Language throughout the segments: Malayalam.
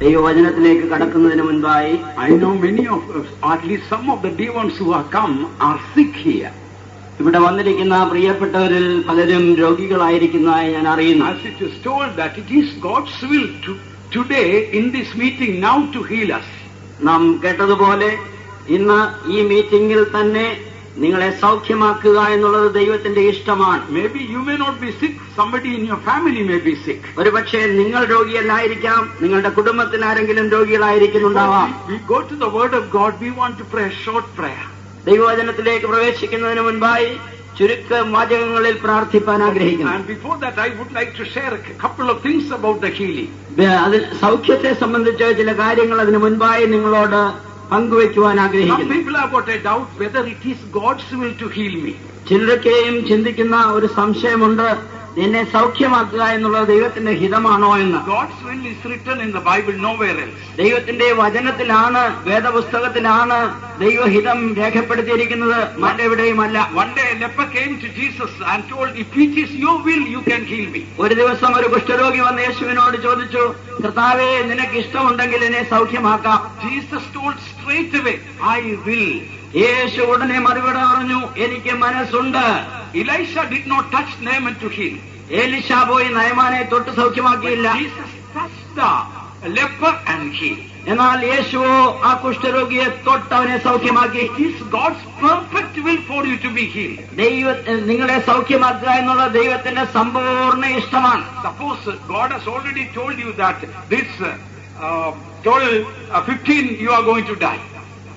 ദൈവവചനത്തിലേക്ക് കടക്കുന്നതിന് മുൻപായി, I know many of us, at least some of the dear ones who have come, are sick here. ഇവിടെ വന്നിരിക്കുന്ന പ്രിയപ്പെട്ടവരിൽ പലരും രോഗികളായിരിക്കുന്നതായി ഞാൻ അറിയുന്നു. As it is told that it is God's will today in this meeting now to heal us. നാം കേട്ടതുപോലെ ഇന്ന് ഈ മീറ്റിംഗിൽ തന്നെ നിങ്ങളെ സൗഖ്യമാക്കുക എന്നുള്ളത് ദൈവത്തിന്റെ ഇഷ്ടമാണ്. Maybe you may not be sick, somebody in your family may be sick. ഒരുപക്ഷെ നിങ്ങൾ രോഗിയല്ലായിരിക്കാം, നിങ്ങളുടെ കുടുംബത്തിൽ ആരെങ്കിലും രോഗികളായിരിക്കുന്നുണ്ടാവാം. We go to the Word of God, we want to pray a short prayer. ദൈവവചനത്തിലേക്ക് പ്രവേശിക്കുന്നതിന് മുൻപായി ചുരുക്കം വാചകങ്ങളിൽ പ്രാർത്ഥിപ്പാൻ ആഗ്രഹിക്കുന്നു. And before that I would like to share a couple of things about the healing. അതിൽ സൗഖ്യത്തെ സംബന്ധിച്ച് ചില കാര്യങ്ങൾ അതിന് മുൻപായി നിങ്ങളോട് പങ്കുവയ്ക്കുവാൻ Some ആഗ്രഹിക്കുന്നു. people have got a doubt whether it is God's will to heal me. ചിലരൊക്കെയും ചിന്തിക്കുന്ന ഒരു സംശയമുണ്ട്, എന്നെ സൗഖ്യമാക്കുക എന്നുള്ളത് ദൈവത്തിന്റെ ഹിതമാണോ എന്ന്. God's will is written in the Bible, nowhere else. ദൈവത്തിന്റെ വചനത്തിലാണ്, വേദപുസ്തകത്തിലാണ് ദൈവഹിതം രേഖപ്പെടുത്തിയിരിക്കുന്നത്, മറ്റെവിടെയുമല്ല. One day a leper came to Jesus and told, if it is your will, you can heal me. ഒരു ദിവസം ഒരു കുഷ്ഠരോഗി വന്ന് യേശുവിനോട് ചോദിച്ചു, കർത്താവേ, നിനക്ക് ഇഷ്ടമുണ്ടെങ്കിൽ എന്നെ സൗഖ്യമാക്കാം. Jesus told straight away, I will. യേശു ഉടനെ മറുപടി പറഞ്ഞു, എനിക്ക് മനസ്സുണ്ട്. Elisha did not touch Naaman to heal. എലീശ പോയി നയമാനെ തൊട്ട് സൗഖ്യമാക്കിയില്ല. Jesus touched the leper and healed. എന്നാൽ യേശുവോ ആ കുഷ്ഠരോഗിയെ തൊട്ട് അവനെ സൗഖ്യമാക്കി. It is God's perfect will for you to be healed. നിങ്ങളെ സൗഖ്യമാക്കുക എന്നുള്ള ദൈവത്തിന്റെ സമ്പൂർണ്ണ ഇഷ്ടമാണ്. Suppose God has already told you that this 12:15 you are going to die.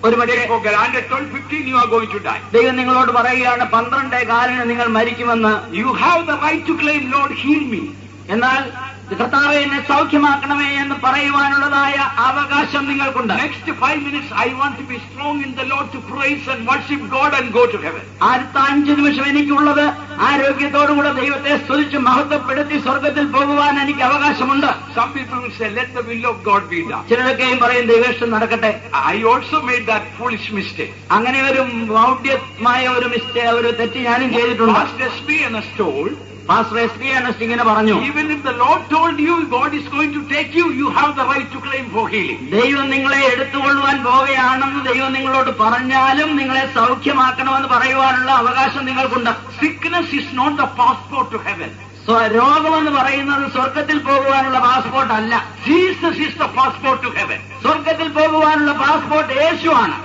ഒരു മറ്റേ 12:15 you are going to die. ദൈവം നിങ്ങളോട് പറയുകയാണ് 12:15 നിങ്ങൾ മരിക്കുമെന്ന്. You have the right to claim, Lord, heal me. എന്നാൽ കർത്താവേ, എന്നെ സൗഖ്യമാക്കണമേ എന്ന് പറയുവാനുള്ളതായ അവകാശം നിങ്ങൾക്കുണ്ട്. Next 5 minutes I want to be strong in the Lord to praise and worship God and go to heaven. അടുത്ത 5 നിമിഷം എനിക്കുള്ളത് ആരോഗ്യത്തോടുകൂടെ ദൈവത്തെ സ്തുതിച്ച് മഹത്വപ്പെടുത്തി സ്വർഗത്തിൽ പോകുവാൻ എനിക്ക് അവകാശമുണ്ട്. Some people will say, let the will of God be done. ചിലരൊക്കെയും പറയും, ദൈവേഷ്ടം നടക്കട്ടെ. I also made that foolish mistake. അങ്ങനെ ഒരു മൗഢ്യമായ ഒരു തെറ്റ് ഞാനും ചെയ്തിട്ടുണ്ട്. Pastor S.B. told, pastor S.B. ഇങ്ങനെ പറഞ്ഞു, even if the Lord told you God is going to take you, you have the right to claim for healing. ദൈവം നിങ്ങളെ എടുത്തുകൊള്ളുവാൻ പോവുകയാണെന്ന് ദൈവം നിങ്ങളോട് പറഞ്ഞാലും നിങ്ങളെ സൗഖ്യമാക്കണമെന്ന് പറയുവാനുള്ള അവകാശം നിങ്ങൾക്കുണ്ട്. Sickness is not the passport to heaven. രോഗമെന്ന് പറയുന്നത് സ്വർഗത്തിൽ പോകുവാനുള്ള പാസ്പോർട്ട് അല്ല. Jesus is the passport to heaven. സ്വർഗത്തിൽ പോകുവാനുള്ള പാസ്പോർട്ട് യേശുവാണ്.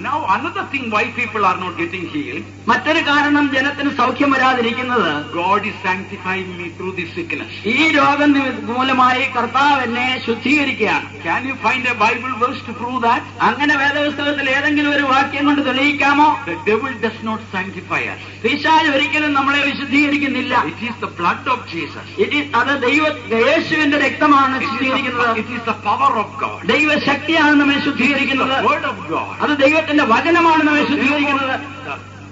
Now another thing why people are not getting healed, മറ്റൊരു കാരണം ജനത്തിന് സൗഖ്യം വരാതിരിക്കുന്നത്, God is sanctifying me through this sickness. ഈ രോഗം മൂലമായി കർത്താവ് എന്നെ ശുദ്ധീകരിക്കുകയാണ്. Can you find a Bible verse to prove that? അങ്ങനെ വേദപുസ്തകത്തിൽ ഏതെങ്കിലും ഒരു വാക്യം കൊണ്ട് തെളിയിക്കാമോ? The devil does not sanctify us. പിശാച് ഒരിക്കലും നമ്മളെ വിശുദ്ധീകരിക്കുന്നില്ല. It is the blood of Jesus. അത് യേശുവിന്റെ രക്തമാണ് ശുദ്ധീകരിക്കുന്നത്. It is the power of God. ദൈവശക്തിയാണ് നമ്മെ ശുദ്ധീകരിക്കുന്നത്. The word of God. അത് ദൈവത്തിന്റെ വചനമാണ് നമ്മെ ശുദ്ധീകരിക്കുന്നത്.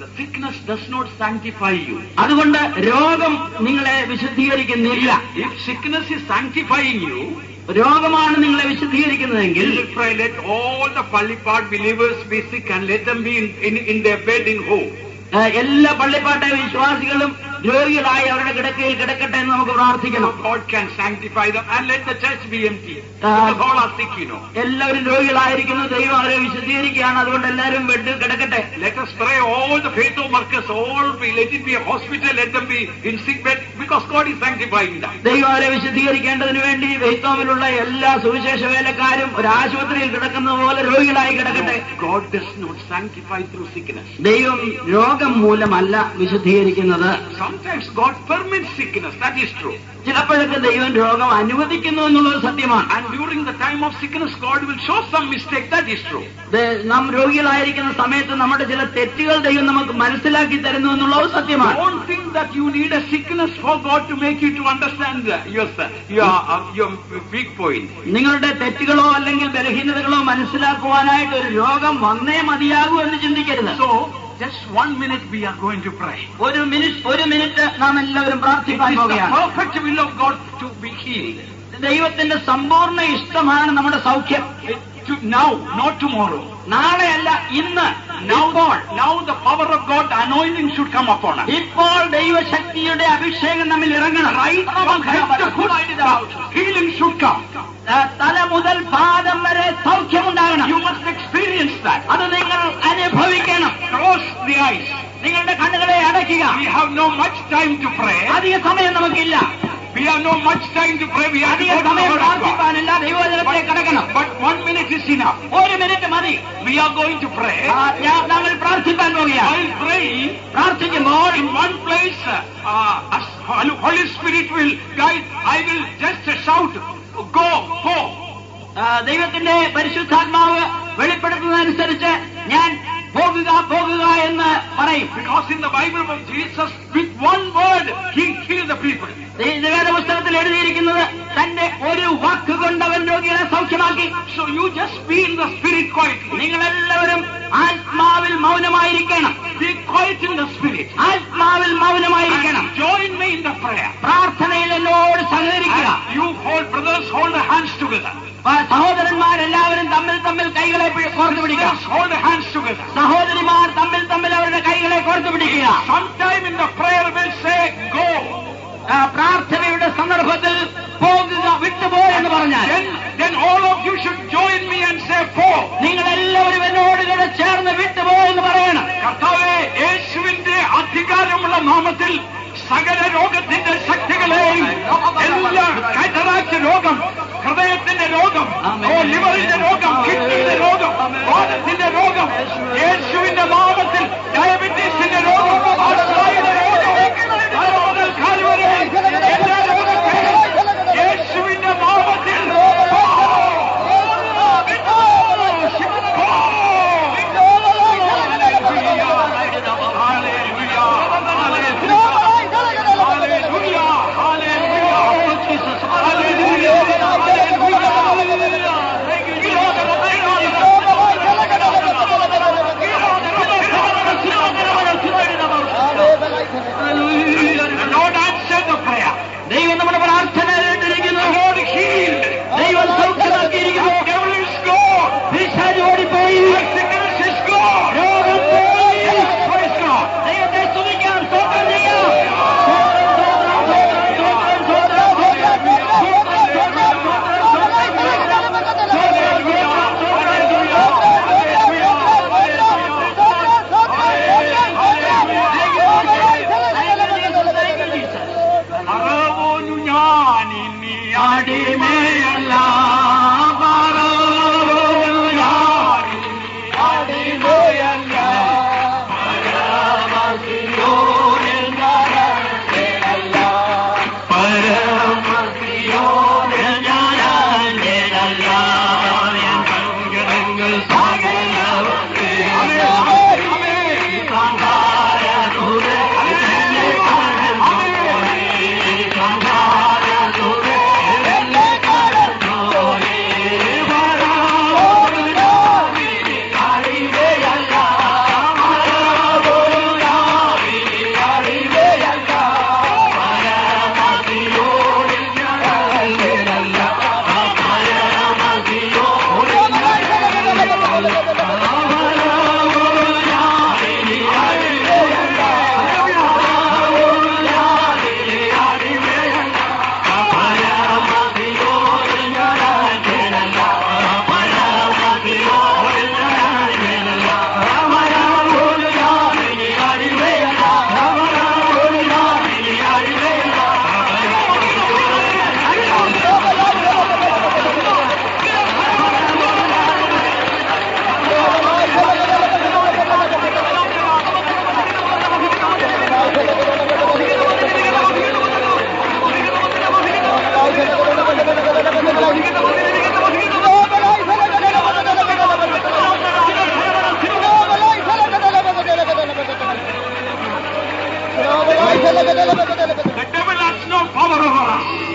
The sickness does not sanctify you. അതുകൊണ്ട് രോഗം നിങ്ങളെ വിശുദ്ധീകരിക്കുന്നില്ല. If sickness is sanctifying you, രോഗമാണ് നിങ്ങളെ വിശുദ്ധീകരിക്കുന്നതെങ്കിൽ, pray, let all the Pallipad believers be sick and let them be in their bed in hope. എല്ലാ പള്ളിപ്പാട്ട വിശ്വാസികളും രോഗികളായി അവരുടെ കിടക്കയിൽ കിടക്കട്ടെ എന്ന് നമുക്ക് പ്രാർത്ഥിക്കണം. God can sanctify them and let the church be empty. All are sick, you know. എല്ലാവരും രോഗികളായിരിക്കുന്നു, ദൈവം അവരെ വിശുദ്ധീകരിക്കുകയാണ്, അതുകൊണ്ട് എല്ലാവരും ബെഡിൽ കിടക്കട്ടെ. Let us pray all the faith workers, let it be a hospital, let them be in sick bed because God is sanctifying them. ദൈവം അവരെ വിശുദ്ധീകരിക്കേണ്ടതിന് വേണ്ടി വെയ്ത്തോമിലുള്ള എല്ലാ സുവിശേഷ വേലക്കാരും ഒരു ആശുപത്രിയിൽ കിടക്കുന്ന പോലെ രോഗികളായി കിടക്കട്ടെ. God does not sanctify through sickness. ദൈവം രോഗം മൂലമല്ല വിശുദ്ധീകരിക്കുന്നത്. Sometimes God permits sickness, that is true. ചിലപ്പോഴൊക്കെ ദൈവം രോഗം അനുവദിക്കുന്നു എന്നുള്ളത് സത്യമാണ്. And during the time of sickness God will show some mistake, that is true. നാം രോഗികളായിരിക്കുന്ന സമയത്ത് നമ്മുടെ ചില തെറ്റുകൾ ദൈവം നമുക്ക് മനസ്സിലാക്കി തരുന്നു എന്നുള്ളത് സത്യമാണ്. Don't think that you need a sickness for God to make you to understand your weak point. നിങ്ങളുടെ തെറ്റുകളോ അല്ലെങ്കിൽ ബലഹീനതകളോ മനസ്സിലാക്കുവാനായിട്ട് ഒരു രോഗം വന്നേ മതിയാകൂ എന്ന് ചിന്തിക്കരുത്. So just 1 minute we are going to pray. ഒരു മിനിറ്റ് നാം എല്ലാവരും പ്രാർത്ഥിക്കാൻ പോകുകയാണ്. The perfect will of God to be healed. ദൈവത്തിന്റെ സമ്പൂർണ്ണ ഇഷ്ടമാണ് നമ്മുടെ സൗഖ്യം. now, not tomorrow. നാളെയല്ല, ഇന്ന്. Now the power of God, the anointing should come upon us. ഇപ്പോൾ ദൈവശക്തിയുടെ അഭിഷേകം നമ്മിൽ ഇറങ്ങണം. Right from head to foot, healing should come. തല മുതൽ പാദം വരെ സൗഖ്യമുണ്ടാകണം. You must experience that. അത് നിങ്ങൾ അനുഭവിക്കണം. Close the eyes. നിങ്ങളുടെ കണ്ണുകളെ അടയ്ക്കുക. We have no much time to pray. അധിക സമയം നമുക്കില്ല. We have no much time to pray. We have to അധിക go to the സമയം Word of God. പ്രാർത്ഥിക്കാനില്ല, ദൈവവചനത്തിലേക്ക് കടക്കണം. But 1 minute is enough. ഒരു മിനിറ്റ് മതി. We are going to pray. നമ്മൾ പ്രാർത്ഥിക്കാൻ പോവുകയാണ്. While praying, പ്രാർത്ഥിക്കുമ്പോൾ in one place, Holy Spirit will guide. I will just shout, go, go. ദൈവത്തിന്റെ പരിശുദ്ധാത്മാവ് വെളിപ്പെടുത്തുന്നതനുസരിച്ച് ഞാൻ പോകുക പോകുക എന്ന് പറയും. Because in the Bible of Jesus, with one word, he healed the people. വേദപുസ്തകത്തിൽ എഴുതിയിരിക്കുന്നത് തന്റെ ഒരു വാക്കുകൊണ്ട് അവൻ രോഗികളെ സൗഖ്യമാക്കി. So you just be in the spirit quietly. നിങ്ങളെല്ലാവരും ആത്മാവിൽ മൗനമായിരിക്കണം. Be quiet in the spirit. ആത്മാവിൽ മൗനമായിരിക്കണം. And join me in the prayer. പ്രാർത്ഥനയിൽ എന്നോട് സഹകരിക്കുക. And you brothers hold the hands together. സഹോദരന്മാരെല്ലാവരും തമ്മിൽ തമ്മിൽ കൈകളെ കോർത്തു പിടിക്കുക. Hold the hands together. സഹോദരിമാർ തമ്മിൽ തമ്മിൽ അവരുടെ കൈകളെ കോർത്തു പിടിക്കുക. Sometime in the prayer will say, go. പ്രാർത്ഥനയുടെ സന്ദർഭത്തിൽ പോകുക, വിട്ടുപോ എന്ന് പറഞ്ഞാൽ then all of you should join me and say, go. നിങ്ങളെല്ലാവരും എന്നോട് കൂടെ ചേർന്ന് വിട്ടുപോ എന്ന് പറയണം. കർത്താവേ, യേശുവിന്റെ അധികാരമുള്ള നാമത്തിൽ സകല രോഗത്തിന്റെ ശക്തികളെയും എല്ലാ കാറ്ററാക്ട് രോഗം, ഹൃദയത്തിന്റെ രോഗം, ലിവറിന്റെ രോഗം, കിഡ്നിയുടെ രോഗം, വാദത്തിന്റെ രോഗം, യേശുവിന്റെ നാമത്തിൽ ഡയബറ്റീസിന്റെ രോഗം, ആസ്മയുടെ രോഗം, തല മുതൽ കാൽ വരെ എല്ലാ രോഗത്തെയും യേശുവിന്റെ നാമത്തിൽ ദൈവം നമ്മുടെ പ്രാർത്ഥന കേട്ടിരിക്കുന്നു. ദൈവം സൗഖ്യമാക്കിയിരിക്കുന്നു. പിശാച് ഓടിപ്പോയി. രോഗം പോയി. ദൈവത്തെ സ്തുതിക്കാം, സ്തോത്രം ചെയ്യാം. അടിമയല്ല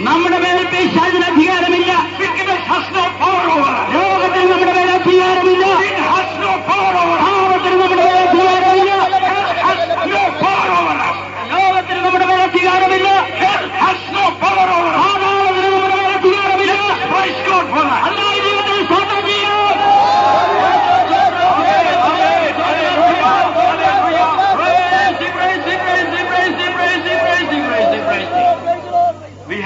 നമ്മുടെ മേൽ പിശാചിന് അധികാരമില്ല. രോഗത്തിന് നമ്മുടെ മേൽ അധികാരമില്ല. പാപത്തിന് നമ്മുടെ മേൽ അധികാരമില്ല. ലോകത്തിന് നമ്മുടെ മേൽ അധികാരമില്ല. പാതാളത്തിന് നമ്മുടെ മേൽ അധികാരമില്ല. അല്ലാതെ ജീവിതത്തിൽ സ്തോത്രം ചെയ്യാം.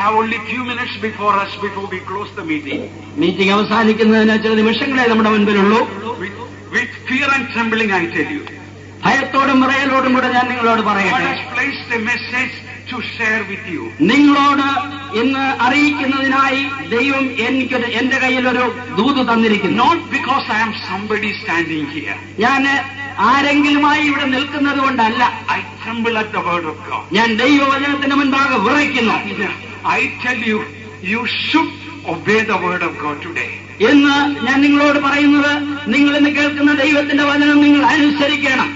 have only few minutes before us before we close the meeting. Meeting അവസാനിക്കുന്നതിന് ചില നിമിഷങ്ങളെ നമ്മുടെ മുൻപിലുള്ളൂ. With fear and trembling, I tell you. ഭയത്തോടും വിറയലോടും കൂടെ ഞാൻ നിങ്ങളോട് God പറയട്ടെ. has placed a message to share with you. നിങ്ങളോട് ഇന്ന് അറിയിക്കുന്നതിനായി ദൈവം എന്റെ കയ്യിൽ ഒരു ദൂത് തന്നിരിക്കുന്നു. Not because I am somebody standing here. ഞാൻ ആരെങ്കിലുമായി ഇവിടെ നിൽക്കുന്നത് കൊണ്ടല്ല. I tremble at the word of God. ഞാൻ ദൈവവചനത്തിന് മുൻപാകെ വിറയ്ക്കുന്നു. I tell you, you should obey the word of God today. എന്ന് ഞാൻ നിങ്ങളോട് പറയുന്നത്, നിങ്ങൾ ഇന്ന് കേൾക്കുന്ന ദൈവത്തിന്റെ വചനം നിങ്ങൾ അനുസരിക്കണം.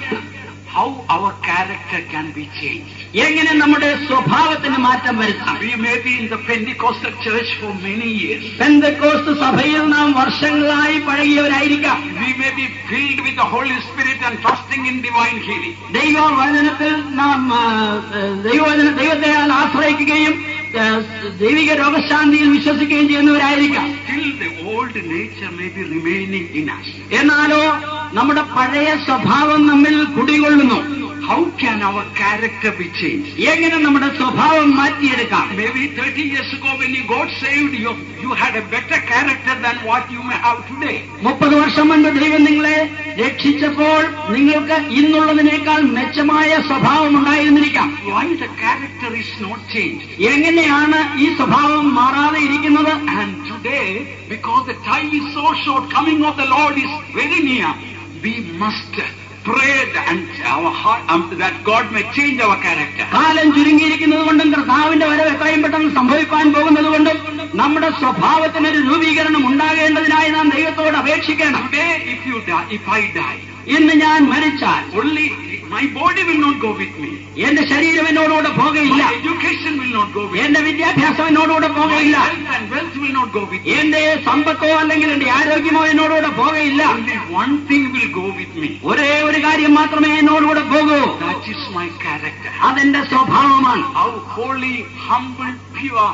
How our character can be changed. എങ്ങനെ നമ്മുടെ സ്വഭാവത്തിന് മാറ്റം വരുത്താം. We may be in the Pentecostal church for many years. Pentecost സഭയിൽ നാം വർഷങ്ങളായി പഴകിയവരായിരിക്കാം. We may be filled with the Holy Spirit and trusting in divine healing. ദൈവവചനത്തിൽ നാം ദൈവത്തെ ആശ്രയിക്കുകയും ദൈവിക രോഗശാന്തിയിൽ വിശ്വസിക്കുകയും ചെയ്യുന്നവരായിരിക്കാം. Still the old nature may be remaining in us. എന്നാലോ നമ്മുടെ പഴയ സ്വഭാവം നമ്മിൽ കുടികൊള്ളുന്നു. How can our character be changed? എങ്ങനെ നമ്മുടെ സ്വഭാവം മാറ്റിയെടുക്കാം. Maybe 30 years ago when you got saved, you had a better character than what you may have today. 30 വർഷം മുൻപ് ദൈവം നിങ്ങളെ രക്ഷിച്ചപ്പോൾ നിങ്ങൾക്ക് ഇന്നുള്ളതിനേക്കാൾ മെച്ചമായ സ്വഭാവം ഉണ്ടായിരുന്നിരിക്കാം. Why the character is not changed? എങ്ങനെയാണ് ഈ സ്വഭാവം മാറാതെ ഇരിക്കുന്നത്? And today, because the time is so short, coming of the Lord is very near, we must pray that God may change our character. കാലം ചുരുങ്ങിയിരിക്കുന്നത് കൊണ്ടും കർത്താവിന്റെ വരവ് എത്രയും പെട്ടെന്ന് സംഭവിക്കാൻ പോകുന്നത് കൊണ്ടും നമ്മുടെ സ്വഭാവത്തിനൊരു രൂപീകരണം ഉണ്ടാകേണ്ടതിനായി നാം ദൈവത്തോട് അപേക്ഷിക്കണം. Today, if I die, ഇന്ന് ഞാൻ മരിച്ചാൽ only my body will not go with me. എന്റെ ശരീരം എന്നോടുകൂടെ പോകുകയില്ല. My education will not go with me. എന്റെ വിദ്യാഭ്യാസം എന്നോടുകൂടെ പോകുകയില്ല. My health and wealth will not go with me. എന്റെ സമ്പത്തോ അല്ലെങ്കിൽ എന്റെ ആരോഗ്യമോ എന്നോടുകൂടെ പോകുകയില്ല. Only one thing will go with me. ഒരേ ഒരു കാര്യം മാത്രമേ എന്നോടുകൂടെ പോകൂ. That is my character. അതെന്റെ സ്വഭാവമാണ്. How holy, humble, pure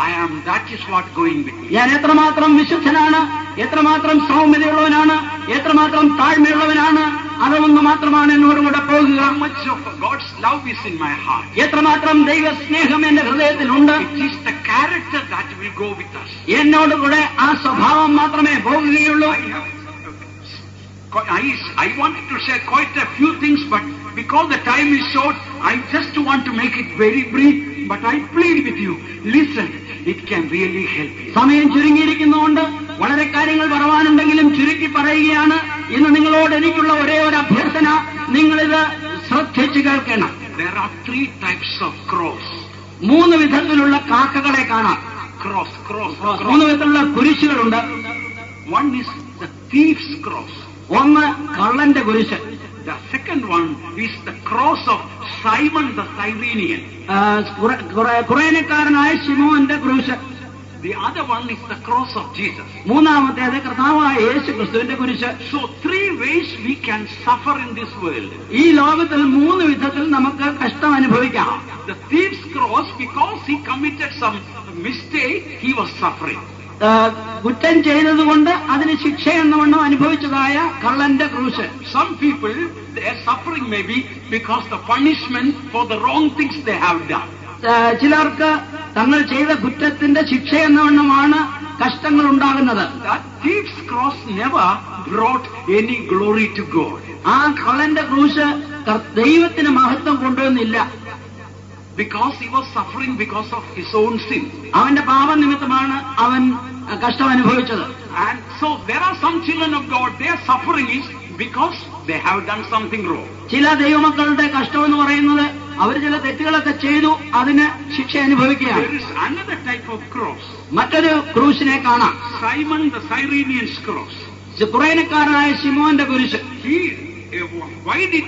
I am, that is what going with me. ഞാൻ എത്രമാത്രം വിശുദ്ധനാണ്, എത്രമാത്രം സൗമ്യതയുള്ളവനാണ്, എത്രമാത്രം താഴ്മയുള്ളവനാണ്, അതൊന്നു മാത്രമാണ് എന്നോടുകൂടെ പോകുക. How much of God's love is in my heart. എത്രമാത്രം ദൈവസ്നേഹം എന്റെ ഹൃദയത്തിലുണ്ട്. It is the character that will go with us. എന്നോടുകൂടെ ആ സ്വഭാവം മാത്രമേ പോകുകയുള്ളൂ. I wanted to say quite a few things, but because the time is short, I just want to make it very brief. But I plead with you, listen, it can really help you. സമയം ചുരുങ്ങിയിരിക്കുന്നതുകൊണ്ട് വളരെ കാര്യങ്ങൾ പറയാനുണ്ടെങ്കിലും ചുരുക്കി പറയുകയാണ്. ഇന്ന് നിങ്ങളോട് എനിക്കുള്ള ഒരേ ഒരു അഭ്യർത്ഥന, നിങ്ങളിത് ശ്രദ്ധിച്ചു കേൾക്കണം. There are 3 types of cross. 3 വിധത്തിലുള്ള കാക്കകളെ കാണാം. Cross. 3 വിധത്തിലുള്ള കുരിശുകളുണ്ട്. One is the thief's cross. ഒന്ന് കള്ളന്റെ കുരിശ്. The second one is the cross of Simon the Cyrenian. കുറേനക്കാരനായ ശിമോന്റെ കുരിശ്. The other one is the cross of Jesus. മൂന്നാമത്തേത് കർത്താവായ യേശു ക്രിസ്തുവിന്റെ കുരിശ്. So 3 ways we can suffer in this world. ഈ ലോകത്തിൽ 3 വിധത്തിൽ നമുക്ക് കഷ്ടം അനുഭവിക്കാം. The thief's cross, because he committed some mistake, he was suffering. കുറ്റം ചെയ്തതുകൊണ്ട് അതിന് ശിക്ഷ എന്നവണ്ണം അനുഭവിച്ചതായ കള്ളന്റെ ക്രൂശ്. Some people, their suffering may be because the punishment for the wrong things they have done. ചിലർക്ക് തങ്ങൾ ചെയ്ത കുറ്റത്തിന്റെ ശിക്ഷ എന്നവണ്ണമാണ് കഷ്ടങ്ങൾ ഉണ്ടാകുന്നത്. That thief's cross never brought any glory to God. ആ കള്ളന്റെ ക്രൂശ് ദൈവത്തിന് മഹത്വം കൊണ്ടുവന്നില്ല. Because he was suffering because of his own sin. അവന്റെ പാപനിമിത്തമാണ് അവൻ കഷ്ടം അനുഭവിച്ചത്. And so there are some children of God, their suffering is because they have done something wrong. ചില ദൈവമക്കളുടെ കഷ്ടം എന്ന് പറയുന്നത് അവർ ചില തെറ്റുകളൊക്കെ ചെയ്തു, അതിന് ശിക്ഷ അനുഭവിക്കുകയാണ്. There is another type of cross. മറ്റൊരു ക്രൂശിനെ കാണാം. Simon the Cyrenian's cross. കുറേനക്കാരനായ ശിമോന്റെ കുരിശ്. Why did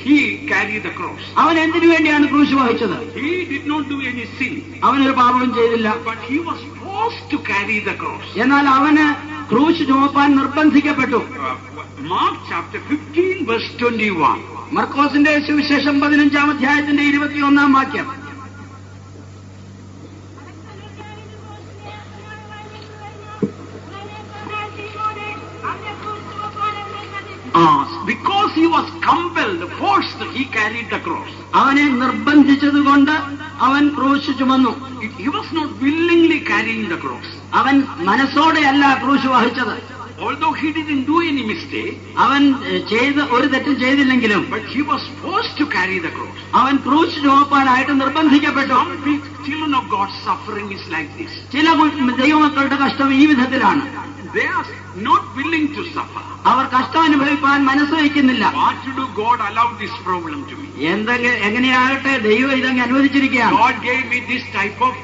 he carry the cross? അവൻ എന്തിനു വേണ്ടിയാണ് ക്രൂശ് വഹിച്ചത്? He did not do any sin. അവനൊരു പാപവും ചെയ്തില്ല. But he was forced to carry the cross. എന്നാൽ അവന് ക്രൂശ് ചുമപ്പാൻ നിർബന്ധിക്കപ്പെട്ടു. Mark chapter 15 verse 21. മർക്കോസിന്റെ സുവിശേഷം 15-ാം അധ്യായത്തിന്റെ 21-ാം വാക്യം. Because he was compelled, forced, he carried the cross. അവനെ നിർബന്ധിച്ചതുകൊണ്ട് അവൻ ക്രൂശ് ചുമന്നു. He was not willingly carrying the cross. അവൻ മനസ്സോടെയല്ല ക്രൂശ് വഹിച്ചത്. Although he didn't do any mistake, അവൻ ഒരു തെറ്റും ചെയ്തില്ലെങ്കിലും but he was forced to carry the cross. അവൻ ക്രൂശ് ചുമപ്പാനായിട്ട് നിർബന്ധിക്കപ്പെട്ടു. Some children of God's suffering is like this. ചില ദൈവമക്കളുടെ കഷ്ടം ഈ വിധത്തിലാണ്. They are not willing to suffer. അവർ കഷ്ടം അനുഭവിക്കാൻ മനസ്സ് വയ്ക്കുന്നില്ല. What to do? God allowed this problem to me. എങ്ങനെയാകട്ടെ ദൈവം ഇതങ്ങ് അനുവദിച്ചിരിക്കുകയാണ്. God gave me this type of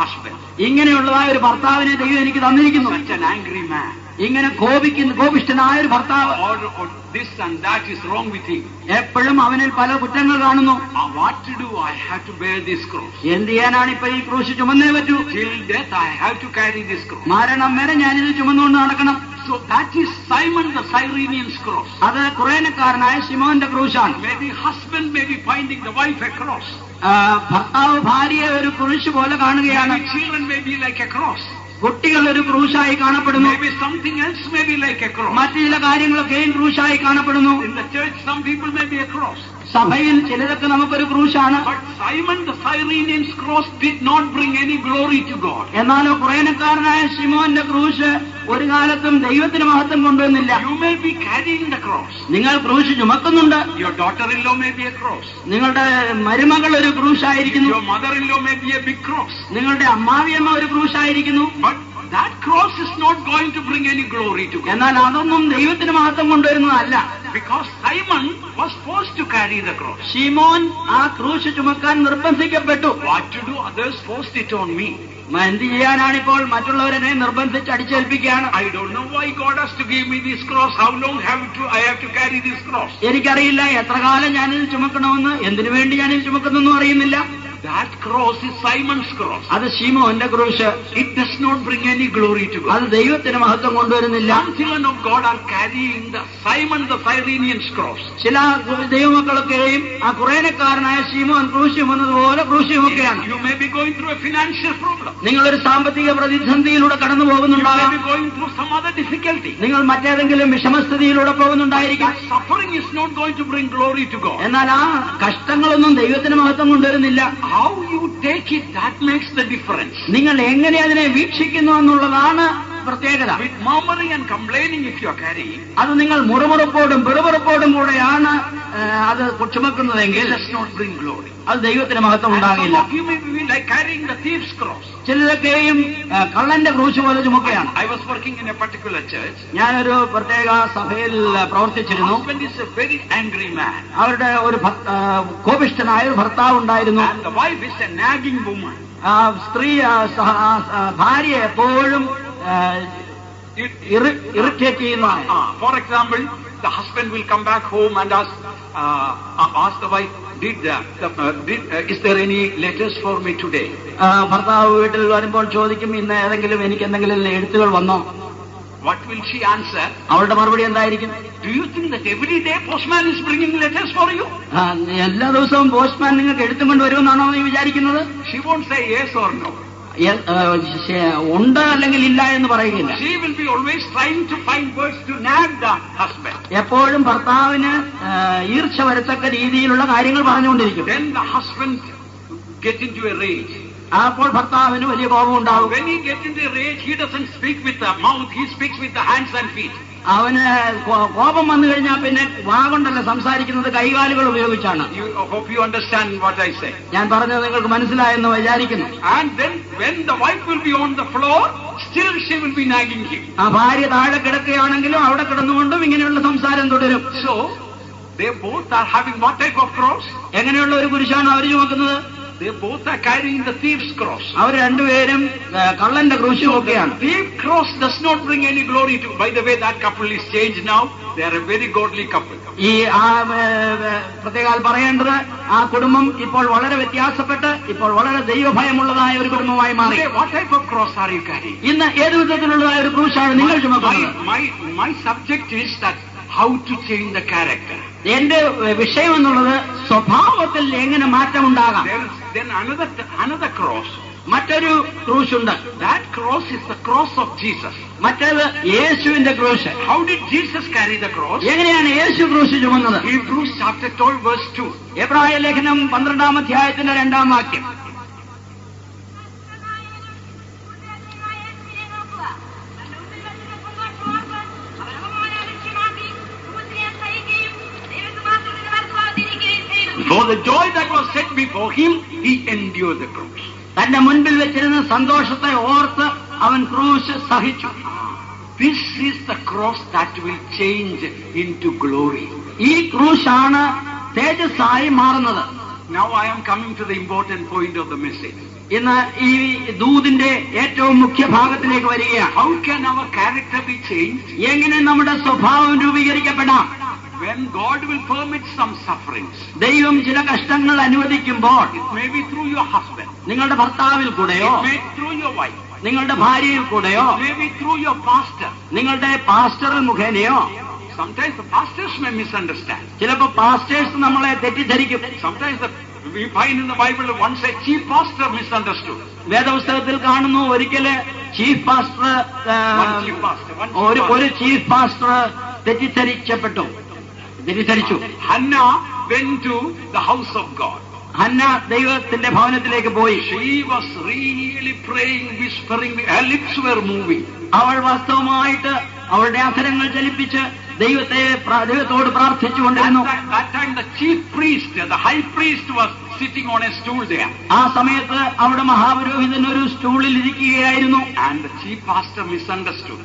husband. ഇങ്ങനെയുള്ളതായ ഒരു ഭർത്താവിനെ ദൈവം എനിക്ക് തന്നിരിക്കുന്നു. Such an angry man. ഇങ്ങനെ കോപിഷ്ഠനായ ഒരു ഭർത്താവ്. Or this and that is wrong with him. എപ്പോഴും അവനിൽ പല കുറ്റങ്ങൾ കാണുന്നു. What to do? I have to bear this cross. എന്ത് ചെയ്യാനാണ് ഇപ്പൊ ഈ ക്രൂശ് ചുമന്നേ പറ്റൂ. Till death I have to carry this cross. മരണം വരെ ഞാനിത് ചുമന്നുകൊണ്ട് നടക്കണം. So that is Simon the Cyrenian's cross. അത് കുറേനക്കാരനായ ശിമോന്റെ ക്രൂശാണ്. Maybe husband may be finding the wife a cross. ഭർത്താവ് ഭാര്യയെ ഒരു ക്രൂശ് പോലെ കാണുകയാണ്. Maybe children may be like a cross. കുട്ടികൾ ഒരു ക്രൂശായി കാണപ്പെടുന്നു. Maybe something else may be like a cross. മറ്റു ചില കാര്യങ്ങളൊക്കെയും ക്രൂശായി കാണപ്പെടുന്നു. In the church some people may be a cross. സഭയിൽ ചിലരൊക്കെ നമുക്കൊരു ക്രൂശാണ്. But Simon the Cyrenian's cross did not bring any glory to God. എന്നാലോ കുറേനക്കാരനായ ശിമോന്റെ ക്രൂശ് ഒരു കാലത്തും ദൈവത്തിന് മഹത്വം കൊണ്ടുവന്നില്ല. You may be carrying the cross. നിങ്ങൾ ക്രൂശ് ചുമക്കുന്നുണ്ട്. Your daughter-in-law may be a cross. നിങ്ങളുടെ മരുമകൾ ഒരു ക്രൂശായിരിക്കുന്നു. Your mother-in-law may be a big cross. നിങ്ങളുടെ അമ്മാവിയമ്മ ഒരു ക്രൂശായിരിക്കുന്നു. But that cross is not going to bring any glory to God. എന്നാൽ അതൊന്നും ദൈവത്തിന് മഹത്വം കൊണ്ടുവരുന്നതല്ല. Because Simon was forced to carry the cross. ശിമോൻ ആ ക്രൂശ് ചുമക്കാൻ നിർബന്ധിക്കപ്പെട്ടു. What to do? Others forced it on me. എന്ത് ചെയ്യാനാണിപ്പോൾ മറ്റുള്ളവരെ നിർബന്ധിച്ച് അടിച്ചേൽപ്പിക്കുകയാണ്. I don't know why God has to give me this cross. How long I have to carry this cross? എനിക്കറിയില്ല എത്ര കാലം ഞാനിത് ചുമക്കണമെന്ന്, എന്തിനു വേണ്ടി ഞാനിത് ചുമക്കുന്നൊന്നും അറിയുന്നില്ല. That cross is Simon's cross. അത് ശിമോന്റെ ക്രൂശ്. It does not bring any glory to God. അത് ദൈവത്തിന് മഹത്വം കൊണ്ടുവരുന്നില്ല. Some children of God are carrying the Simon the Cyrenian's cross. ചില ദൈവമക്കളൊക്കെയും ആ കുറേനക്കാരനായ ശിമോൻ ക്രൂശ് ചുമന്നതുപോലെ ക്രൂശ് ചുമക്കുകയാണ്. You may be going through a financial problem. നിങ്ങളൊരു സാമ്പത്തിക പ്രതിസന്ധിയിലൂടെ കടന്നു You പോകുന്നുണ്ടാകാം. may be going through some other difficulty. നിങ്ങൾ മറ്റേതെങ്കിലും വിഷമസ്ഥിതിയിലൂടെ പോകുന്നുണ്ടായിരിക്കും. That suffering is not going to bring glory to God. എന്നാൽ ആ കഷ്ടങ്ങളൊന്നും ദൈവത്തിന് മഹത്വം കൊണ്ടുവരുന്നില്ല. How you take it, that makes the difference. നിങ്ങൾ എങ്ങനെ അതിനെ വീക്ഷിക്കുന്നു എന്നുള്ളതാണ് പ്രത്യേകത. With murmuring and complaining if you are carrying, അത് നിങ്ങൾ മുറുമുറുപ്പോടും പെറുപെറുപ്പോടും കൂടെയാണ് അത് ചുമക്കുന്നതെങ്കിൽ it does not bring glory. അത് ദൈവത്തിന് മഹത്വം And some ഉണ്ടാകില്ല. of you may be like carrying the thief's cross. ചിലരൊക്കെയും കള്ളന്റെ ക്രൂശ് പോലെ ചുമക്കുകയാണ്. I was working in a particular church. ഞാനൊരു പ്രത്യേക സഭയിൽ പ്രവർത്തിച്ചിരുന്നു. Husband is a very angry man. അവരുടെ ഒരു കോപിഷ്ഠനായ ഒരു ഭർത്താവ് ഉണ്ടായിരുന്നു. And the wife is a nagging woman. സ്ത്രീ ഭാര്യ എപ്പോഴും ഇറിറ്റേറ്റ് ചെയ്യുന്ന. For example, the husband will come back home and ask the wife, is there any letters for me today? ഭർത്താവ് വീട്ടിൽ വരുമ്പോൾ ചോദിക്കും, ഇന്ന് എനിക്ക് എന്തെങ്കിലും എഴുത്തുകൾ വന്നോ? What will she answer? അവളുടെ മറുപടി എന്തായിരിക്കും? Do you think that every day postman is bringing letters for you? എല്ലാ ദിവസവും പോസ്റ്റ്മാൻ നിങ്ങൾക്ക് എഴുത്തും കൊണ്ട് വരുമെന്നാണോ നീ വിചാരിക്കുന്നത്? She won't say yes or no. ഉണ്ട് അല്ലെങ്കിൽ ഇല്ല എന്ന് പറയുകയില്ല. She will be always trying to find words to nag the husband. എപ്പോഴും ഭർത്താവിന് ഈർച്ച വരത്തക്ക രീതിയിലുള്ള കാര്യങ്ങൾ പറഞ്ഞുകൊണ്ടിരിക്കും. Then the husband gets into a rage. അപ്പോൾ ഭർത്താവിന് വലിയ കോപം ഉണ്ടാവും. When he gets into a rage, he doesn't speak with the mouth, he speaks with the hands and feet. അവന് കോപം വന്നു കഴിഞ്ഞാൽ പിന്നെ വാ കൊണ്ടല്ല സംസാരിക്കുന്നത്, കൈകാലുകൾ ഉപയോഗിച്ചാണ്. Hope you understand what I say. ഞാൻ പറഞ്ഞത് നിങ്ങൾക്ക് മനസ്സിലായെന്ന് വിചാരിക്കുന്നു. And then when the wife will be on the floor, still she will be nagging him. ആ ഭാര്യ താഴെ കിടക്കുകയാണെങ്കിലും അവിടെ കിടന്നുകൊണ്ടും ഇങ്ങനെയുള്ള സംസാരം തുടരും. So they both are having what type of cross? എങ്ങനെയുള്ള ഒരു കുരിശാണ് അവർ ചുമക്കുന്നത്? They both are carrying the thief's cross. അവർ രണ്ടുപേരും കള്ളന്റെ ക്രൂശ് ചുമക്കുകയാണ്. Thief cross does not bring any glory to. By the way, that couple is changed now. They are a very godly couple. ഈ പ്രത്യേകാൽ പറയേണ്ടത്, ആ കുടുംബം ഇപ്പോൾ വളരെ വ്യത്യാസപ്പെട്ട് ഇപ്പോൾ വളരെ ദൈവഭയമുള്ളതായ ഒരു കുടുംബമായി മാറി. What type of cross are you carrying? ഇന്ന് ഏത് വിധത്തിലുള്ളതായ ഒരു ക്രൂശാണ് നിങ്ങൾ ചുമക്കുന്നത്? My subject is that how to change the character. എന്റെ വിഷയം എന്നുള്ളത് സ്വഭാവത്തിൽ എങ്ങനെ മാറ്റമുണ്ടാകാം. Then another cross. മറ്റൊരു ക്രൂശുണ്ട്. That cross is the cross of Jesus. മറ്റേത് യേശുവിന്റെ ക്രൂശ്. How did Jesus carry the cross? എങ്ങനെയാണ് യേശു ക്രൂശ് ചുമന്നത്? Hebrews chapter 12 verse 2. എബ്രായ ലേഖനം 12-ാം അധ്യായത്തിന്റെ 2-ാം വാക്യം. For the joy that was set before him, he endured the cross. തന്റെ മുൻപിൽ വെച്ചിരുന്ന സന്തോഷത്തെ ഓർത്ത് അവൻ ക്രൂശ് സഹിച്ചു. This is the cross that will change into glory. ഈ ക്രൂശാണ് തേജസ്സായി മാറുന്നത്. Now I am coming to the important point of the message. ഇന്ന് ഈ ദൂതിന്റെ ഏറ്റവും മുഖ്യ ഭാഗത്തിലേക്ക് വരികയാണ്. How can our character be changed? എങ്ങനെ നമ്മുടെ സ്വഭാവം രൂപീകരിക്കപ്പെടാം? When God will permit some sufferings. ദൈവം ചില കഷ്ടങ്ങൾ അനുവദിക്കുമ്പോൾ, It may be through your husband. നിങ്ങളുടെ ഭർത്താവിൽ കൂടെയോ, It may be through your wife. നിങ്ങളുടെ ഭാര്യയിൽ കൂടെയോ, It may be through your pastor. നിങ്ങളുടെ പാസ്റ്റർ മുഖേനയോ. Sometimes the pastors may misunderstand. ചിലപ്പോൾ പാസ്റ്റേഴ്സ് നമ്മളെ തെറ്റിദ്ധരിക്കും. Sometimes we find in the Bible once a chief pastor misunderstood. വേദപുസ്തകത്തിൽ കാണുന്നു ഒരിക്കല് chief pastor One chief pastor. ഒരു ചീഫ് പാസ്റ്റർ തെറ്റിദ്ധരിച്ചു. Hannah went to the house of God. Hannah ദൈവത്തിന്റെ ഭവനത്തിലേക്ക് പോയി. She was really praying, whispering. Her lips were moving. അവൾ വാസ്തവമായിട്ട് അവളുടെ അധരങ്ങൾ ചലിപ്പിച്ച് ദൈവത്തോട് പ്രാർത്ഥിച്ചുകൊണ്ടിരുന്നു. That time the chief priest, the high priest was sitting on a stool there. ആ സമയത്ത് അവിടെ മഹാപുരോഹിതൻ ഒരു സ്റ്റൂളിൽ ഇരിക്കുകയായിരുന്നു. And the chief pastor misunderstood.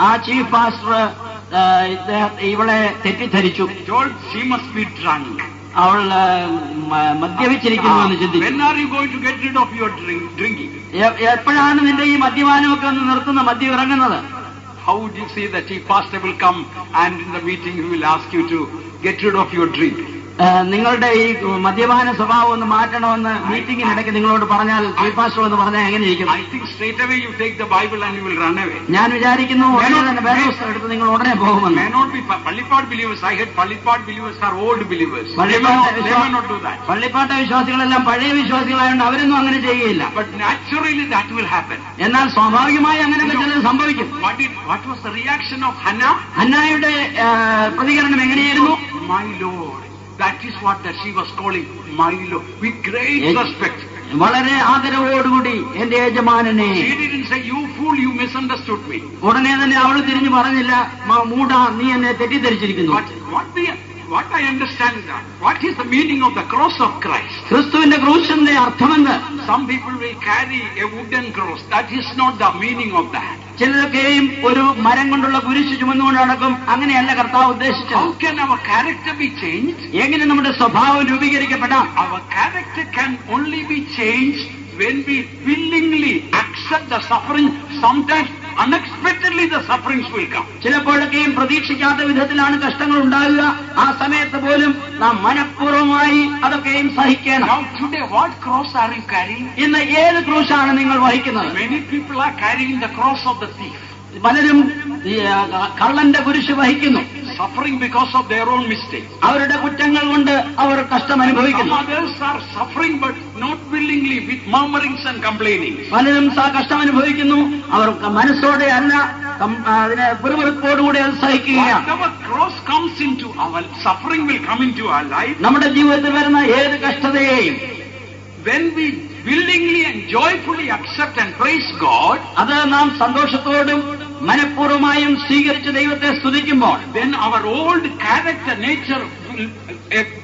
ആ ചീഫ് പാസ്റ്റർ ഇവളെ തെറ്റിദ്ധരിച്ചു. Told she must be drunk. അവൾ മദ്യപിച്ചിരിക്കുന്നു എന്ന് ചിന്തിച്ചു. When are you going to get rid of your drinking? എപ്പോഴാണ് നിന്റെ ഈ മദ്യപാനമൊക്കെ ഒന്ന് നിർത്തുന്ന, മദ്യം ഇറങ്ങുന്നത്? How would you see that chief pastor will come and in the meeting he will ask you to get rid of your drink? നിങ്ങളുടെ ഈ മദ്യപാന സ്വഭാവം ഒന്ന് മാറ്റണമെന്ന് മീറ്റിംഗിനിടയ്ക്ക് നിങ്ങളോട് പറഞ്ഞാൽ, ചീഫ് പാസ്റ്റർ എന്ന് പറഞ്ഞാൽ എങ്ങനെ ഇരിക്കും? I think straight away you take the Bible and you will run away. ഞാൻ വിചാരിക്കുന്നു ഉടനെ തന്നെ വേദപുസ്തകം എടുത്ത് നിങ്ങൾ ഉടനെ പോകുമെന്ന്. May not be Pallipad believers. I heard Pallipad believers are old believers. They may not do that. പള്ളിപ്പാട്ട വിശ്വാസികളെല്ലാം പഴയ വിശ്വാസികളായതുകൊണ്ട് അവരൊന്നും അങ്ങനെ ചെയ്യുകയില്ല. But naturally that will happen. എന്നാൽ സ്വാഭാവികമായി അങ്ങനെയൊക്കെ ചിലത് സംഭവിക്കും. What was the reaction of Hannah? ഹന്നായുടെ പ്രതികരണം എങ്ങനെയായിരുന്നു? My Lord. That is what that she was calling my Lord. With great respect. വളരെ ആദരവോടുകൂടി എന്റെ യജമാനനെ. She didn't say, you fool, you misunderstood me. ഉടനെ തന്നെ അവൾ തിരിഞ്ഞു പറഞ്ഞില്ല, മൂഢ, നീ എന്നെ തെറ്റിദ്ധരിച്ചിരിക്കുന്നു. What I understand is that, what is the meaning of the cross of Christ? ക്രിസ്തുവിന്റെ ക്രൂശിന്റെ അർത്ഥമെന്ന്. Some people will carry a wooden cross. That is not the meaning of that. ചിലരൊക്കെയും ഒരു മരം കൊണ്ടുള്ള കുരിശ് ചുമന്നുകൊണ്ട് നടക്കും. അങ്ങനെയല്ല കർത്താവ് ഉദ്ദേശിച്ചത്. How can our character be changed? എങ്ങനെ നമ്മുടെ സ്വഭാവം രൂപീകരിക്കപ്പെടാം? Our character can only be changed when we willingly accept the suffering. Sometimes unexpectedly the sufferings will come. ചിലപ്പോഴൊക്കെയും പ്രതീക്ഷിക്കാത്ത വിധത്തിലാണ് കഷ്ടങ്ങൾ ഉണ്ടാകുക. ആ സമയത്ത് പോലും നാം മനഃപൂർവ്വമായി അതൊക്കെയും സഹിക്കണം. Now today what cross are you carrying? ഇന്ന് ഏത് ക്രൂശാണ് നിങ്ങൾ വഹിക്കുന്നത്? Many people are carrying the cross of the thief. പലരും കള്ളന്റെ കുരിശ് വഹിക്കുന്നു. Suffering because of their own mistakes. അവരുടെ കുറ്റങ്ങൾ കൊണ്ട് അവർ കഷ്ടം അനുഭവിക്കുന്നു. Some others are suffering but not willingly, with murmurings and complaining. പലരും കഷ്ടം അനുഭവിക്കുന്നു, അവർ മനസ്സോടെ അല്ല, അതിനെ പിറുപിറുപ്പോടുകൂടി അത് സഹിക്കുകയാണ്. Whatever cross comes into our suffering will come into our life. നമ്മുടെ ജീവിതത്തിൽ വരുന്ന ഏത് കഷ്ടതയെയും when we willingly and joyfully accept and praise God, അത് നാം സന്തോഷത്തോടും മനഃപൂർവ്വമായും സ്വീകരിച്ച് ദൈവത്തെ സ്തുതിക്കുമ്പോൾ, then our old character nature,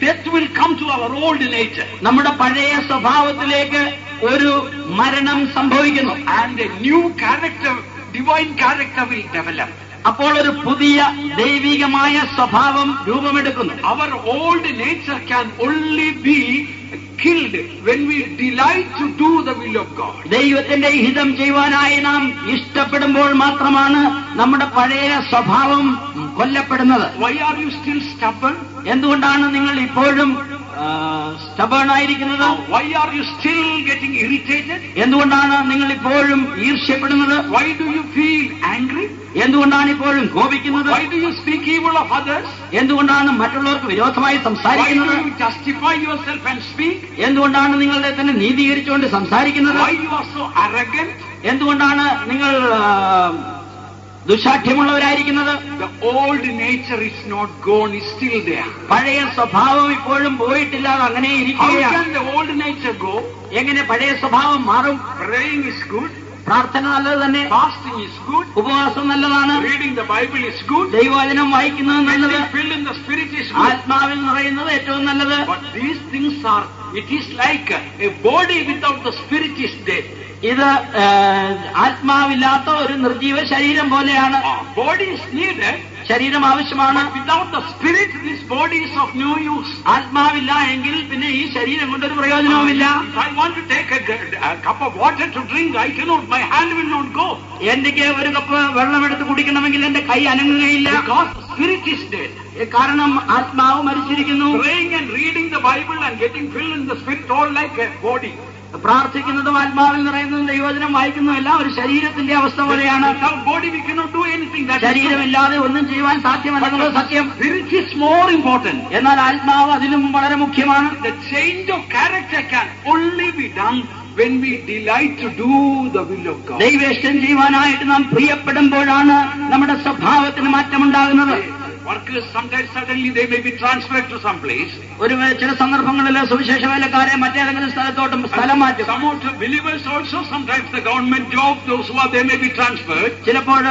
death will come to our old nature. നമ്മുടെ പഴയ സ്വഭാവത്തിലേക്ക് ഒരു മരണം സംഭവിക്കുന്നു. And a new character, divine character will develop. അപ്പോൾ ഒരു പുതിയ ദൈവികമായ സ്വഭാവം രൂപമെടുക്കുന്നു. Our old nature can only be killed when we delight to do the will of God. ദൈവത്തിന്റെ ഹിതം ചെയ്യുവാനായി നാം ഇഷ്ടപ്പെടുമ്പോൾ മാത്രമാണ് നമ്മുടെ പഴയ സ്വഭാവം കൊല്ലപ്പെടുന്നത്. Why are you still stubborn? എന്തുകൊണ്ടാണ് നിങ്ങൾ ഇപ്പോഴും stubborn ആയിരിക്കുന്നത്? Why are you still getting irritated? എന്തുകൊണ്ടാണ് നിങ്ങൾ ഇപ്പോഴും ഈർഷ്യപ്പെടുന്നത്? Why do you feel angry? എന്തുകൊണ്ടാണ് ഇപ്പോഴും കോപിക്കുന്നത്? Why do you speak evil of others? എന്തുകൊണ്ടാണ് മറ്റുള്ളവർക്ക് വിരോധമായി Why സംസാരിക്കുന്നത്? do you justify yourself and speak? എന്തുകൊണ്ടാണ് നിങ്ങളെ തന്നെ നീതീകരിച്ചുകൊണ്ട് സംസാരിക്കുന്നത്? Why you are so arrogant? എന്തുകൊണ്ടാണ് നിങ്ങൾ ദുശാഠ്യമുള്ളവരായിരിക്കുന്നത്? The old nature is not gone, is still there. പഴയ സ്വഭാവം ഇപ്പോഴും പോയിട്ടില്ല, അങ്ങനെ How ഇരിക്കുകയാണ്. can the old nature go? എങ്ങനെ പഴയ സ്വഭാവം മാറും? Praying is good. പ്രാർത്ഥന നല്ലത് തന്നെ, fasting is good, ഉപവാസം നല്ലതാണ്, reading the Bible is good, ദൈവവചനം വായിക്കുന്നത് നല്ലത്, being filled in the Spirit is good. ആത്മാവിൽ നിറയുന്നത് ഏറ്റവും നല്ലത്. But these things are, it is like a body without the Spirit is dead. ഇത് ആത്മാവില്ലാത്ത ഒരു നിർജീവ ശരീരം പോലെയാണ്. Body is needed, ശരീരം ആവശ്യമാണ്. but without the Spirit, this body is of no use. ആത്മാവില്ല എങ്കിൽ പിന്നെ ഈ ശരീരം കൊണ്ടൊരു പ്രയോജനവുമില്ല. If I want to take a cup of water to drink, I cannot, my hand will not go. എനിക്ക് ഒരു കപ്പ് വെള്ളമെടുത്ത് കുടിക്കണമെങ്കിൽ എന്റെ കൈ അനങ്ങുകയില്ല. Because the Spirit is dead. കാരണം ആത്മാവ് മരിച്ചിരിക്കുന്നു. Praying and reading the Bible and getting filled in the Spirit, all like a body. പ്രാർത്ഥിക്കുന്നതും ആത്മാവിൽ നിറയുന്നതും ദൈവവചനം വായിക്കുന്നതും എല്ലാം ഒരു ശരീരത്തിന്റെ അവസ്ഥ പോലെയാണ്. Without body we cannot do anything. ശരീരമില്ലാതെ ഒന്നും ചെയ്യുവാൻ സാധ്യമല്ലെന്നത് സത്യം. Spirit is more important. എന്നാൽ ആത്മാവ് അതിലും വളരെ മുഖ്യമാണ്. The change of character can only be done when we delight to do the will of God. ദൈവേഷ്ടം ചെയ്യുവാനായിട്ട് നാം പ്രിയപ്പെടുമ്പോഴാണ് നമ്മുടെ സ്വഭാവത്തിന് മാറ്റമുണ്ടാകുന്നത്. Workers sometimes suddenly they may be transferred to some place. ഒരു ചില സന്ദർഭങ്ങളിൽ സുവിശേഷ വേലക്കാരെ മറ്റേതെങ്കിലും സ്ഥലത്തോട്ടും സ്ഥലം മാറ്റും. Some of the believers also, sometimes the government job, those who are, they may be transferred. ചിലപ്പോൾ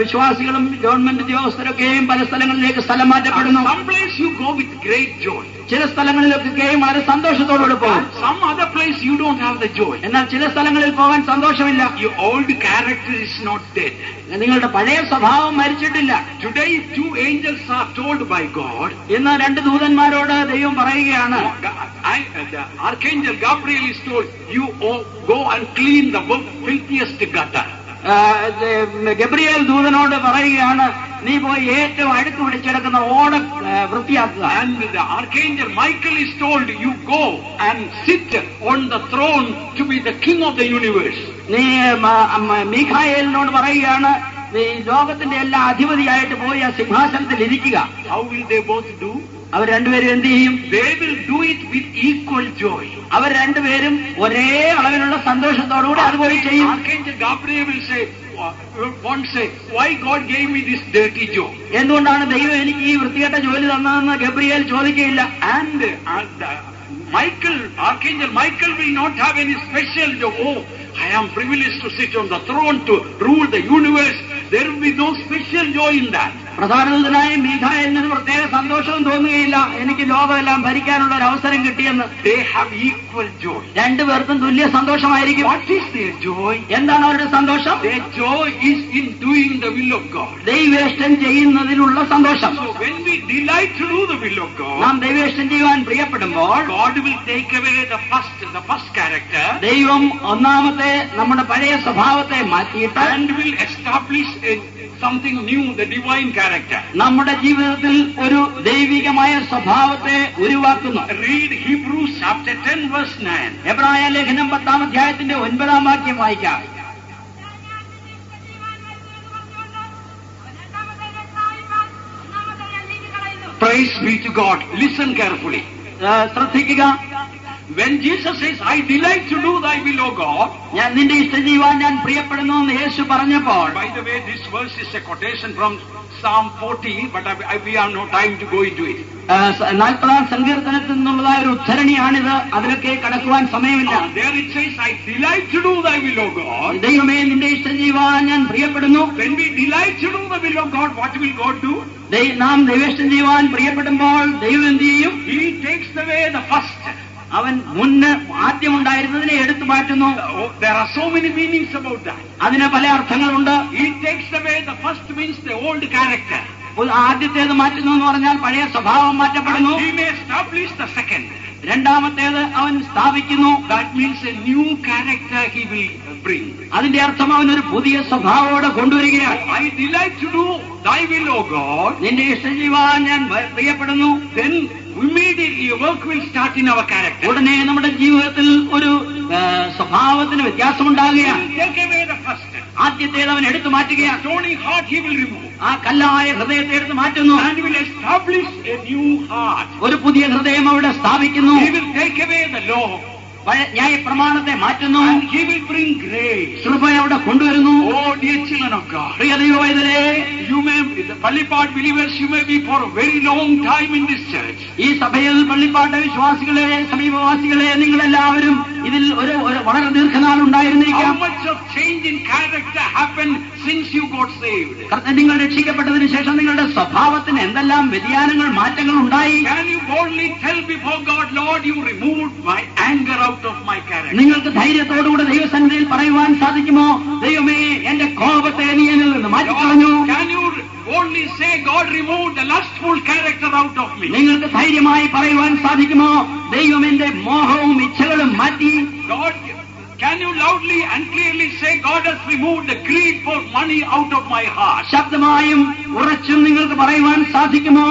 വിശ്വാസികളും ഗവൺമെന്റ് ഉദ്യോഗസ്ഥരൊക്കെയും പല സ്ഥലങ്ങളിലേക്ക് സ്ഥലം മാറ്റപ്പെടുന്നു. Some place you go with great joy. ചില സ്ഥലങ്ങളിലൊക്കെയും വളരെ സന്തോഷത്തോടുകൂടി പോകും. Some other place you don't have the joy. എന്നാൽ ചില സ്ഥലങ്ങളിൽ പോകാൻ സന്തോഷമില്ല. Your old character is not dead. നിങ്ങളുടെ പഴയ സ്വഭാവം മരിച്ചിട്ടില്ല. Today 2 angels are told by God. ഇന്ന് 2 ദൂതന്മാരോട് ദൈവം പറയുകയാണ്. The archangel Gabriel is told, you go and clean the filthiest gutter. Gabriel ദൂതനോട് പറയുകയാണ്, നീ പോയി ഏറ്റവും അടുത്ത് പിടിച്ചെടുക്കുന്ന ഓട വൃത്തിയാക്കുക. And the archangel Michael is told, you go and sit on the throne to be the king of the universe. നീ മീഖായേലിനോട് പറയുകയാണ്, നീ ലോകത്തിന്റെ എല്ലാ അധിപതിയായിട്ട് പോയി ആ സിംഹാസനത്തിൽ ഇരിക്കുക. How will they both do? അവർ രണ്ടുപേരും എന്ത് ചെയ്യും? They will do it with equal joy. അവർ രണ്ടുപേരും ഒരേ അളവിലുള്ള സന്തോഷത്തോടുകൂടി അതുപോലെ ചെയ്യും. Archangel Gabriel will say, won't say, why God gave me this dirty job? എന്തുകൊണ്ടാണ് ദൈവം എനിക്ക് ഈ വൃത്തികെട്ട ജോലി തന്നതെന്ന് Gabriel ചോദിക്കുകയില്ല. And Archangel Michael will not have any special job. Oh, I am privileged to sit on the throne to rule the universe. There will be no special joy in that. പ്രധാനദൂതനായ മീഖായേലിന് പ്രത്യേക സന്തോഷവും തോന്നുകയില്ല, എനിക്ക് ലോകമെല്ലാം ഭരിക്കാനുള്ള ഒരു അവസരം കിട്ടിയെന്ന്. They have equal joy. രണ്ടുപേർക്കും തുല്യ സന്തോഷമായിരിക്കും. What is their joy? എന്താണ് അവരുടെ സന്തോഷം? Their joy is in doing the will of God. ദൈവേഷ്ടം ചെയ്യുന്നതിലുള്ള സന്തോഷം. So when we delight to do the will of God, നാം ദൈവേഷ്ടം ചെയ്യുവാൻ പ്രിയപ്പെടുമ്പോൾ God will take away the first character, ദൈവം ഒന്നാമത്തെ നമ്മുടെ പഴയ സ്വഭാവത്തെ മാറ്റിയിട്ട് and will establish something new, the divine character. നമ്മുടെ ജീവിതത്തിൽ ഒരു ദൈവികമായ സ്വഭാവത്തെ ഉരുവാക്കുന്നു. Read Hebrews chapter 10 verse 9. എബ്രായ ലേഖനം 10-ാം അധ്യായത്തിന്റെ 9-ാം വാക്യം വായിക്കാം. Praise be to God. Listen carefully. ശ്രദ്ധിക്കുക. When Jesus says, I delight to do thy will, O God. ഞാൻ നിന്റെ ഇഷ്ടം ചെയ്യുവാൻ ഞാൻ പ്രിയപ്പെടുന്നു എന്ന് യേശു പറഞ്ഞപ്പോൾ. By the way, this verse is a quotation from Psalm 40, but we have no time to go into it. 40-ാം സങ്കീർത്തനത്തിൽ നിന്നുള്ളതായ ഒരു ഉദ്ധരണിയാണിത്. അതിലൊക്കെ കടക്കുവാൻ സമയമില്ല. There it says, I delight to do thy will, O God. ദൈവമേ നിന്റെ ഇഷ്ടം ചെയ്യുവാൻ ഞാൻ പ്രിയപ്പെടുന്നു. When we delight to do the will of God, what will God do? നാം ദൈവേഷ്ടം ചെയ്യുവാൻ പ്രിയപ്പെടുമ്പോൾ ദൈവം എന്ത് ചെയ്യും? He takes away the first. അവൻ മുന്ന് ആദ്യമുണ്ടായിരുന്നതിനെ എടുത്തു മാറ്റുന്നു. There are so many meanings about that. അതിന് പല അർത്ഥങ്ങളുണ്ട്. He takes away the first means the old character. ആദ്യത്തേത് മാറ്റുന്നു എന്ന് പറഞ്ഞാൽ പഴയ സ്വഭാവം മാറ്റപ്പെടുന്നു. He may establish the second. രണ്ടാമത്തേത് അവൻ സ്ഥാപിക്കുന്നു. That means a new character he will bring. അതിന്റെ അർത്ഥം അവനൊരു പുതിയ സ്വഭാവത്തോടെ കൊണ്ടുവരികയാണ്. I delight to do thy will, O God. നിന്റെ ഇഷ്ടം ചെയ്യുവാൻ ഞാൻ പ്രിയപ്പെടുന്നു. Then immediately a work will start in our character. ഉടനെ നമ്മുടെ ജീവിതത്തിൽ ഒരു സ്വഭാവത്തിന് വ്യത്യാസമുണ്ടാകുകയാണ്. Take away the first. ആദ്യത്തേത് അവൻ എടുത്തു മാറ്റുകയാണ്. Stony heart he will remove. ആ കല്ലായ ഹൃദയത്തെ എടുത്ത് മാറ്റുന്നു. And will establish a new heart. ഒരു പുതിയ ഹൃദയം അവിടെ സ്ഥാപിക്കുന്നു. He will take away the law. ന്യായ പ്രമാണത്തെ മാറ്റുന്നു. And he will bring grace. കൃപ അവിടെ കൊണ്ടുവരുന്നു. Oh dear children of God. Priya ദൈവവൈതലേ, you may, the Pallippad believers, you may be for a very long time in this church. ഈ സഭയിൽ പള്ളിപ്പാട്ട വിശ്വാസികളെ, സമീപവാസികളെ, നിങ്ങളെല്ലാവരും ഇതിൽ ഒരു വളരെ ദീർഘനാൾ എന്നാൽ How ഉണ്ടായിരുന്നിരിക്കാം. much of change in character happened since you got saved? നിങ്ങൾ രക്ഷിക്കപ്പെട്ടതിന് ശേഷം നിങ്ങളുടെ സ്വഭാവത്തിന് എന്തെല്ലാം വ്യതിയാനങ്ങൾ, മാറ്റങ്ങൾ ഉണ്ടായി? Can you boldly tell before God, Lord, you removed my anger out of my character? നിങ്ങൾക്ക് ധൈര്യത്തോടുകൂടെ ദൈവസന്നിധിയിൽ പറയുവാൻ സാധിക്കുമോ, ദൈവമേ എന്റെ കോപത്തെ നീ എന്നിൽ നിന്ന് മാറ്റിക്കളഞ്ഞു? Can you boldly say, God removed the lustful character out of me? നിങ്ങൾക്ക് ധൈര്യമായി പറയുവാൻ സാധിക്കുമോ, ദൈവം എന്റെ മോഹവും ഇച്ഛകളും മാറ്റി? God, can you loudly and clearly say, God has removed the greed for money out of my heart? ശബ്ദമായും ഉറച്ചും നിങ്ങൾക്ക് പറയുവാൻ സാധിക്കുമോ,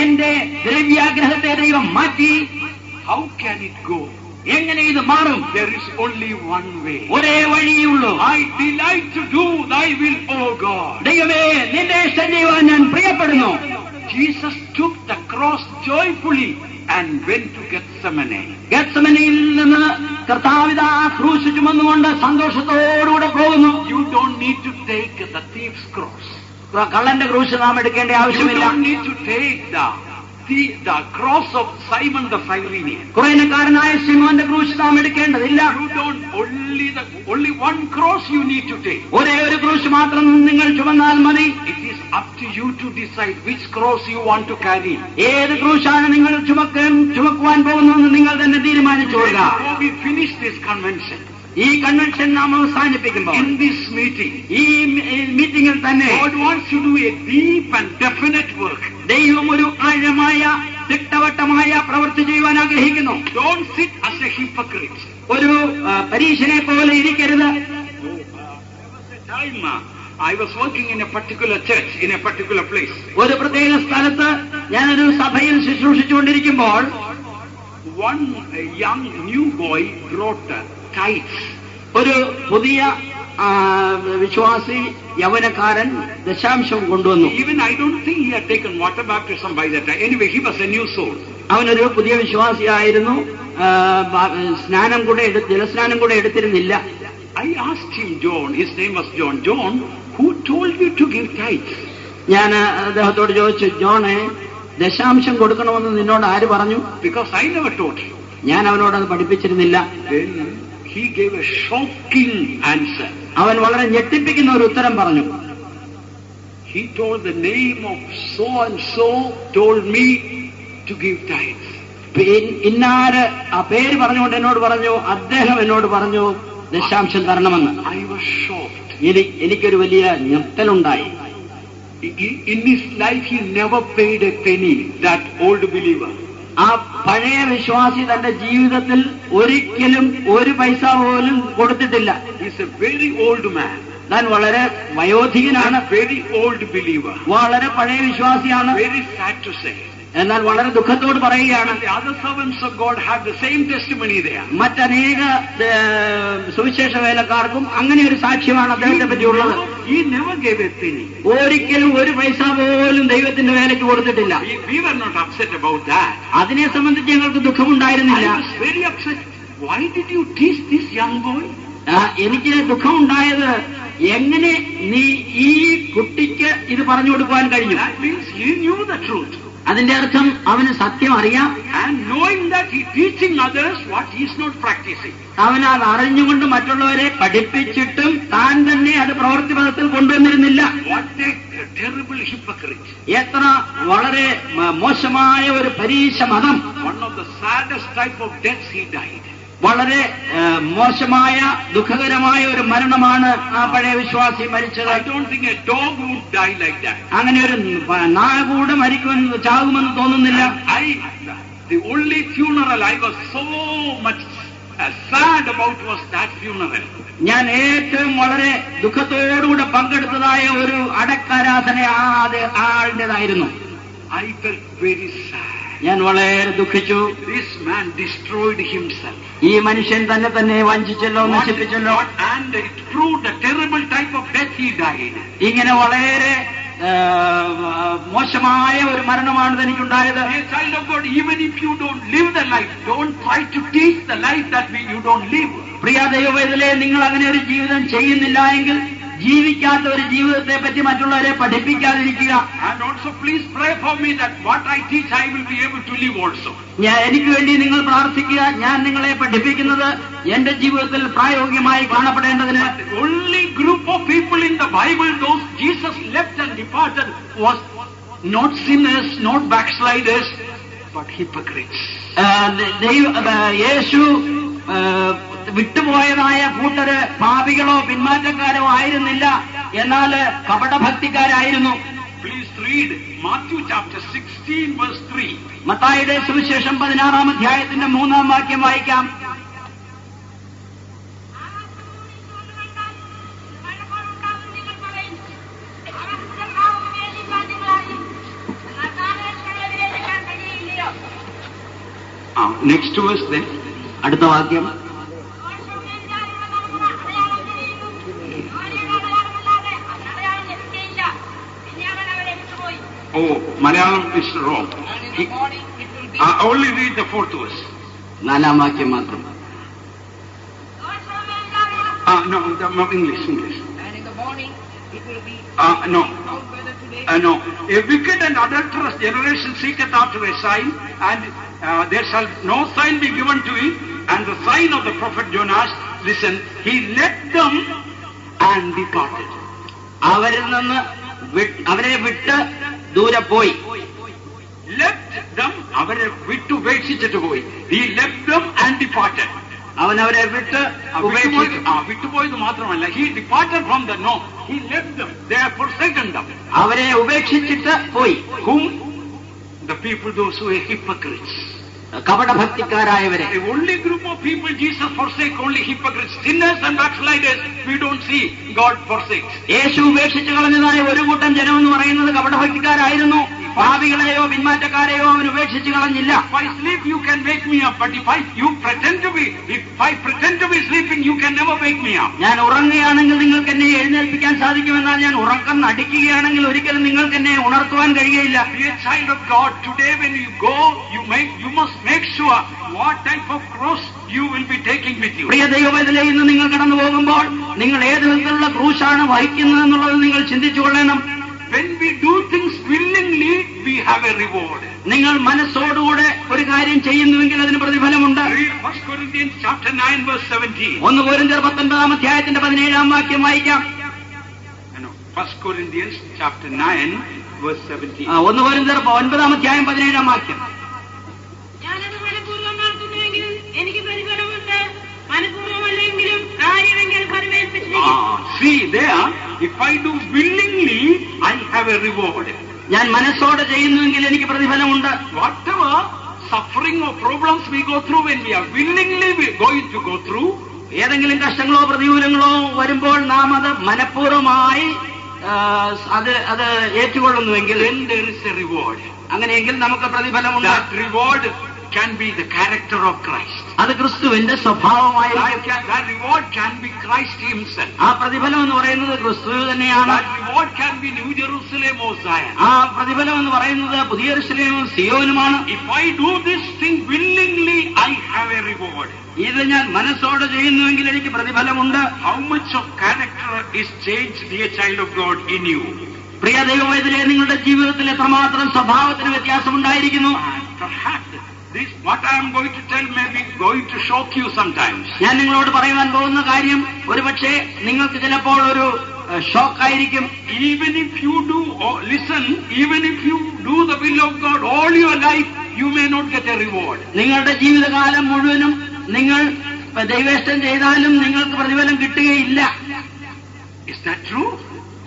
എന്റെ ദ്രവ്യാഗ്രഹത്തെ ദൈവം മാറ്റി? How can it go? എങ്ങനെ ഇത് മാറും? There is only one way. ഒരേ വഴിയുള്ളൂ. I delight to do thy will, O God. ദൈവമേ നിന്റെ ഇഷ്ടം ചെയ്യുവാൻ ഞാൻ പ്രിയപ്പെടുന്നു. Jesus took the cross joyfully and went to Gethsemane. ഗെത്സമനിയിൽ നിന്ന് കർത്താവിതാ ക്രൂശ് ചുമന്നുകൊണ്ട് സന്തോഷത്തോടുകൂടെ പോകുന്നു. You don't need to take the thief's cross. കള്ളന്റെ ക്രൂശ് നാം എടുക്കേണ്ട You ആവശ്യമില്ല. don't need to take the cross of Simon the Cyrenian. കുറേനക്കാരനായ ശിമോന്റെ ക്രൂശ് നാം എടുക്കേണ്ടതില്ല. You don't, only one cross you need to take. ഒരേ ഒരു ക്രൂശ് മാത്രം നിങ്ങൾ ചുമന്നാൽ മതി. It is up to you to decide which cross you want to carry. ഏത് ക്രൂശാണ് നിങ്ങൾ ചുമക്കുവാൻ പോകുന്നതെന്ന് നിങ്ങൾ തന്നെ തീരുമാനിച്ചുകൊള്ളുക. Before we finish this convention, ഈ കൺവെൻഷൻ നാം അവസാനിപ്പിക്കുമ്പോൾ, in this meeting, ഈ മീറ്റിംഗിൽ തന്നെ God wants to do a deep and definite work. ദൈവം ഒരു ആഴമായ തിട്ടവട്ടമായ പ്രവൃത്തി ചെയ്യുവാൻ ആഗ്രഹിക്കുന്നു. Don't sit as a hypocrite. ഒരു പരീക്ഷനെ പോലെ ഇരിക്കരുത്. I was working in a particular church, in a particular place. ഒരു പ്രത്യേക സ്ഥലത്ത് ഞാനൊരു സഭയിൽ ശുശ്രൂഷിച്ചുകൊണ്ടിരിക്കുമ്പോൾ One young new boy brought tithes. ഒരു പുതിയ വിശ്വാസി യവനക്കാരൻ ദശാംശം കൊണ്ടുവന്നു. Even I don't think he had taken water baptism by that time. Anyway, he was a new soul. അവനൊരു പുതിയ വിശ്വാസിയായിരുന്നു. ജലസ്നാനം കൂടെ എടുത്തിരുന്നില്ല. I asked him, John, his name was John, John, who told you to give tithes? ഞാൻ അദ്ദേഹത്തോട് ചോദിച്ചു, ജോണെ, ദശാംശം കൊടുക്കണമെന്ന് നിന്നോട് ആര് പറഞ്ഞു? Because I never taught him. ഞാൻ അവനോട് അത് പഠിപ്പിച്ചിരുന്നില്ല. Then he gave a shocking answer. അവൻ വളരെ ഞെട്ടിപ്പിക്കുന്ന ഒരു ഉത്തരം പറഞ്ഞു. He told the name of so and so told me to give tithes. ഇന്നാര് ആ പേര് പറഞ്ഞുകൊണ്ട് എന്നോട് പറഞ്ഞു, അദ്ദേഹം എന്നോട് പറഞ്ഞു ദശാംശം തരണമെന്ന്. I was shocked. എനിക്കൊരു വലിയ ഞെട്ടലുണ്ടായി. In his life he never paid a penny, that old believer. ആ പഴയ വിശ്വാസി തന്റെ ജീവിതത്തിൽ ഒരിക്കലും ഒരു പൈസ പോലും കൊടുത്തിട്ടില്ല. He's a very old man. താൻ വളരെ വയോധികനാണ്. Very old believer. വളരെ പഴയ വിശ്വാസിയാണ്. Very sad to say. എന്നാൽ വളരെ ദുഃഖത്തോട് പറയുകയാണ്. The other servants of God had the same testimony there. മറ്റനേക സുവിശേഷ വേലക്കാർക്കും അങ്ങനെ ഒരു സാക്ഷ്യമാണ് അദ്ദേഹത്തെ പറ്റിയുള്ളത്. He never gave a penny. ഒരിക്കലും ഒരു പൈസ പോലും ദൈവത്തിന്റെ വേലയ്ക്ക് കൊടുത്തിട്ടില്ല. We were not upset about that. അതിനെ സംബന്ധിച്ച് ഞങ്ങൾക്ക് ദുഃഖമുണ്ടായിരുന്നില്ല. I was very upset. Why did you teach this young boy? എനിക്ക് ദുഃഖമുണ്ടായത്, എങ്ങനെ നീ ഈ കുട്ടിക്ക് ഇത് പറഞ്ഞു കൊടുക്കുവാൻ കഴിഞ്ഞു? That means he knew the truth. അതിന്റെ അർത്ഥം അവന് സത്യം അറിയാം. And knowing that he teaching others what he is not practicing. അവൻ അത് അറിഞ്ഞുകൊണ്ട് മറ്റുള്ളവരെ പഠിപ്പിച്ചിട്ടും താൻ തന്നെ അത് പ്രവൃത്തിപഥത്തിൽ കൊണ്ടുവന്നിരുന്നില്ല. What a terrible hypocrite. എത്ര വളരെ മോശമായ ഒരു പരീക്ഷ മതം. One of the saddest type of deaths he died. വളരെ മോശമായ ദുഃഖകരമായ ഒരു മരണമാണ് ആ പഴയ വിശ്വാസി മരിച്ചത്. I don't think a dog would die like that. അങ്ങനെ ഒരു നായ കൂടെ ചാകുമെന്ന് തോന്നുന്നില്ല. The only funeral I was so much sad about was that funeral. ഞാൻ ഏറ്റവും വളരെ ദുഃഖത്തോടുകൂടെ പങ്കെടുത്തതായ ഒരു അടക്കാരാധന ആളുടേതായിരുന്നു. I felt very sad. ഞാൻ വളരെ ദുഃഖിച്ചു. This man destroyed himself. ഈ മനുഷ്യൻ തന്നെ വഞ്ചിച്ചല്ലോ, നശിപ്പിച്ചല്ലോ. And it proved the terrible type of death he died. ഇങ്ങനെ വളരെ മോശമായ ഒരു മരണമാണ് തനിക്കുണ്ടായത്. Child of God, even if you don't live the life, don't try to teach the life that you don't live. പ്രിയ ദൈവവേദനയെ, നിങ്ങൾ അങ്ങനെ ഒരു ജീവിതം ചെയ്യുന്നില്ല എങ്കിൽ ജീവിക്കാത്ത ഒരു ജീവിതത്തെ പറ്റി മറ്റുള്ളവരെ പഠിപ്പിക്കാതിരിക്കുക. And also please pray for me that what I teach I will be able to live also. എനിക്ക് വേണ്ടി നിങ്ങൾ പ്രാർത്ഥിക്കുക. ഞാൻ നിങ്ങളെ പഠിപ്പിക്കുന്നത് എന്റെ ജീവിതത്തിൽ പ്രായോഗികമായി കാണപ്പെടേണ്ടതിന്. The only group of people in the Bible those Jesus left and departed was not sinners, not backsliders, but hypocrites. യേശു വിട്ടുപോയതായ കൂട്ടര് പാപികളോ പിന്മാറ്റക്കാരോ ആയിരുന്നില്ല, എന്നാൽ കപടഭക്തിക്കാരായിരുന്നു. Please read Matthew chapter 16 verse 3. മത്തായിയുടെ സുവിശേഷം 16-ാം അധ്യായത്തിന്റെ 3-ാം വാക്യം വായിക്കാം. Next verse then. അടുത്ത വാക്യം. Oh, Malayalam is wrong. Only read the 4th verse. 4-ാം വാക്യം മാത്രം. No, English. And in the morning it will be No. out whether today No. A wicked and adulterous generation seeketh after a sign, and there shall no sign be given to it. And the sign of the prophet Jonas, listen, he left them and departed. അവരിൽ നിന്ന് അവരെ വിട്ട് ദൂരെ പോയി. Left them, അവരെ വിട്ടു ഉപേക്ഷിച്ചിട്ട് പോയി. He left them and departed. അവൻ അവരെ വിട്ട് വിട്ടുപോയത് മാത്രമല്ല, he departed from the no. He left them. They have forsaken them. അവരെ ഉപേക്ഷിച്ചിട്ട് പോയി. Whom? The people, those who are hypocrites. കപടഭക്തിക്കാരായവരെ. The only group of people Jesus forsake, only hypocrites, sinners and backsliders. We don't see God forsakes. യേശു ഉപേക്ഷിച്ചു കളഞ്ഞതായ ഒരു കൂട്ടം ജനം എന്ന് പറയുന്നത് കപടഭക്തിക്കാരായിരുന്നു. പാപികളെയോ പിന്മാറ്റക്കാരെയോ അവൻ ഉപേക്ഷിച്ചു കളഞ്ഞില്ല. If I sleep, you can wake me up. But if I pretend to be sleeping, you can never wake me up. ഞാൻ ഉറങ്ങുകയാണെങ്കിൽ നിങ്ങൾക്ക് എന്നെ എഴുന്നേൽപ്പിക്കാൻ സാധിക്കുമെന്നാൽ ഞാൻ ഉറക്കം നടിക്കുകയാണെങ്കിൽ ഒരിക്കലും നിങ്ങൾക്ക് എന്നെ ഉണർത്തുവാൻ കഴിയുകയില്ല. Be a child of God. Today when you go, you must make sure what type of cross you will be taking with you. പ്രിയ ദൈവവേദനയിൽ നിന്ന് നിങ്ങൾ കടന്നു പോകുമ്പോൾ നിങ്ങൾ ഏത് വിധത്തിലുള്ള ക്രൂശാണ് വഹിക്കുന്നത് എന്നുള്ളത് നിങ്ങൾ ചിന്തിച്ചു കൊള്ളണം. When we do things willingly, we have a reward. നിങ്ങൾ മനസ്സോടുകൂടെ ഒരു കാര്യം ചെയ്യുന്നുവെങ്കിൽ അതിന് പ്രതിഫലമുണ്ട്. Read 1 Corinthians chapter 9 verse 17. 1 Corinthians 19-ാം അധ്യായത്തിന്റെ 17-ാം വാക്യം വായിക്കാം. 1 Corinthians chapter 9 verse 17. 1 Corinthians 9-ാം അധ്യായം 17-ാം വാക്യം. ഞാനത് മനഃപൂർവ്വം നടത്തുന്നുവെങ്കിൽ എനിക്ക് പ്രതിഫലമുണ്ട്, മനഃപൂർവ്വമല്ലെങ്കിലും കാര്യമെങ്കിൽ ഫലമേൽപ്പിച്ചിരിക്കും. See there, if I do willingly, I have a reward. ഞാൻ മനസ്സോടെ ചെയ്യുന്നുവെങ്കിൽ എനിക്ക് പ്രതിഫലമുണ്ട്. Whatever suffering or problems we go through, when we are willingly going to go through, ഏതെങ്കിലും കഷ്ടങ്ങളോ പ്രതികൂലങ്ങളോ വരുമ്പോൾ നാം അത് മനഃപൂർവ്വമായി അത് ഏറ്റുകൊള്ളുന്നുവെങ്കിൽ then there is a reward. അങ്ങനെയെങ്കിൽ നമുക്ക് പ്രതിഫലമുണ്ട്. That reward can be the character of Christ. അത് ക്രിസ്തുവിന്റെ സ്വഭാവമായിരിക്കും. That reward can be Christ himself. ആ പ്രതിഫലം എന്ന് പറയുന്നത് ക്രിസ്തു തന്നെയാണ്. That reward can be New Jerusalem or Zion. ആ പ്രതിഫലം എന്ന് പറയുന്നത് പുതിയ യെരൂശലേമും സിയോനുമാണ്. If I do this thing willingly, I have a reward. ഇത് ഞാൻ മനസ്സോടെ ചെയ്യുന്നുവെങ്കിൽ എനിക്ക് പ്രതിഫലമുണ്ട്. How much of character is changed, dear child of God, in you? പ്രിയ ദൈവവേദനയെ നിങ്ങളുടെ ജീവിതത്തിൽ എത്രമാത്രം സ്വഭാവത്തിന് വ്യത്യാസമുണ്ടായിരിക്കുന്നു. Perhaps this what I am going to tell may be going to shock you sometimes. ഞാൻ നിങ്ങളോട് പറയുവാൻ പോകുന്ന കാര്യം ഒരുപക്ഷെ നിങ്ങൾക്ക് ചിലപ്പോൾ ഒരു ഷോക്കായിരിക്കും. Even if you do, listen, even if you do the will of God all your life, you may not get a reward. നിങ്ങളുടെ ജീവിതകാലം മുഴുവനും നിങ്ങൾ ദൈവേഷ്ടം ചെയ്താലും നിങ്ങൾക്ക് പ്രതിഫലം കിട്ടുകയില്ല. Is that true?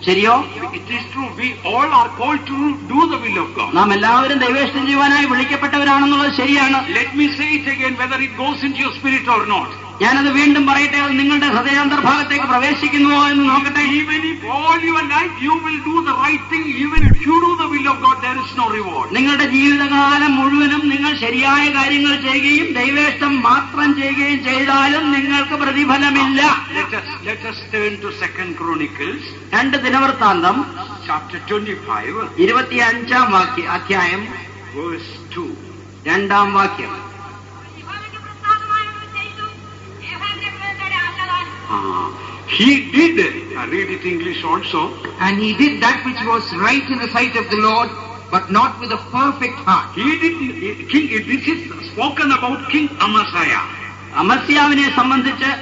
ശരിയോ? It is true. We all are called to do the will of God. നാം എല്ലാവരും ദൈവേഷ്ടം ചെയ്യുവാനായി വിളിക്കപ്പെട്ടവരാണെന്നുള്ളത് ശരിയാണ്. Let me say it again, whether it goes into your spirit or not. ഞാനത് വീണ്ടും പറയട്ടെ, അത് നിങ്ങളുടെ ഹൃദയാന്തർഭാഗത്തേക്ക് പ്രവേശിക്കുന്നുവോ എന്ന് നോക്കട്ടെ. Even if all your life you will do the right thing, even if you do the will of God, there is no reward. നിങ്ങളുടെ ജീവിതകാലം മുഴുവനും നിങ്ങൾ ശരിയായ കാര്യങ്ങൾ ചെയ്യുകയും ദൈവേഷ്ടം മാത്രം ചെയ്യുകയും ചെയ്താലും നിങ്ങൾക്ക് പ്രതിഫലമില്ല. Let us turn to 2 Chronicles 2 ദിനവൃത്താന്തം chapter 25 25-ാം അധ്യായം verse 2. 2-ാം വാക്യം. he did, read it English also, And he did that which was right in the sight of the Lord, but not with a perfect heart. this is spoken about King Amaziah.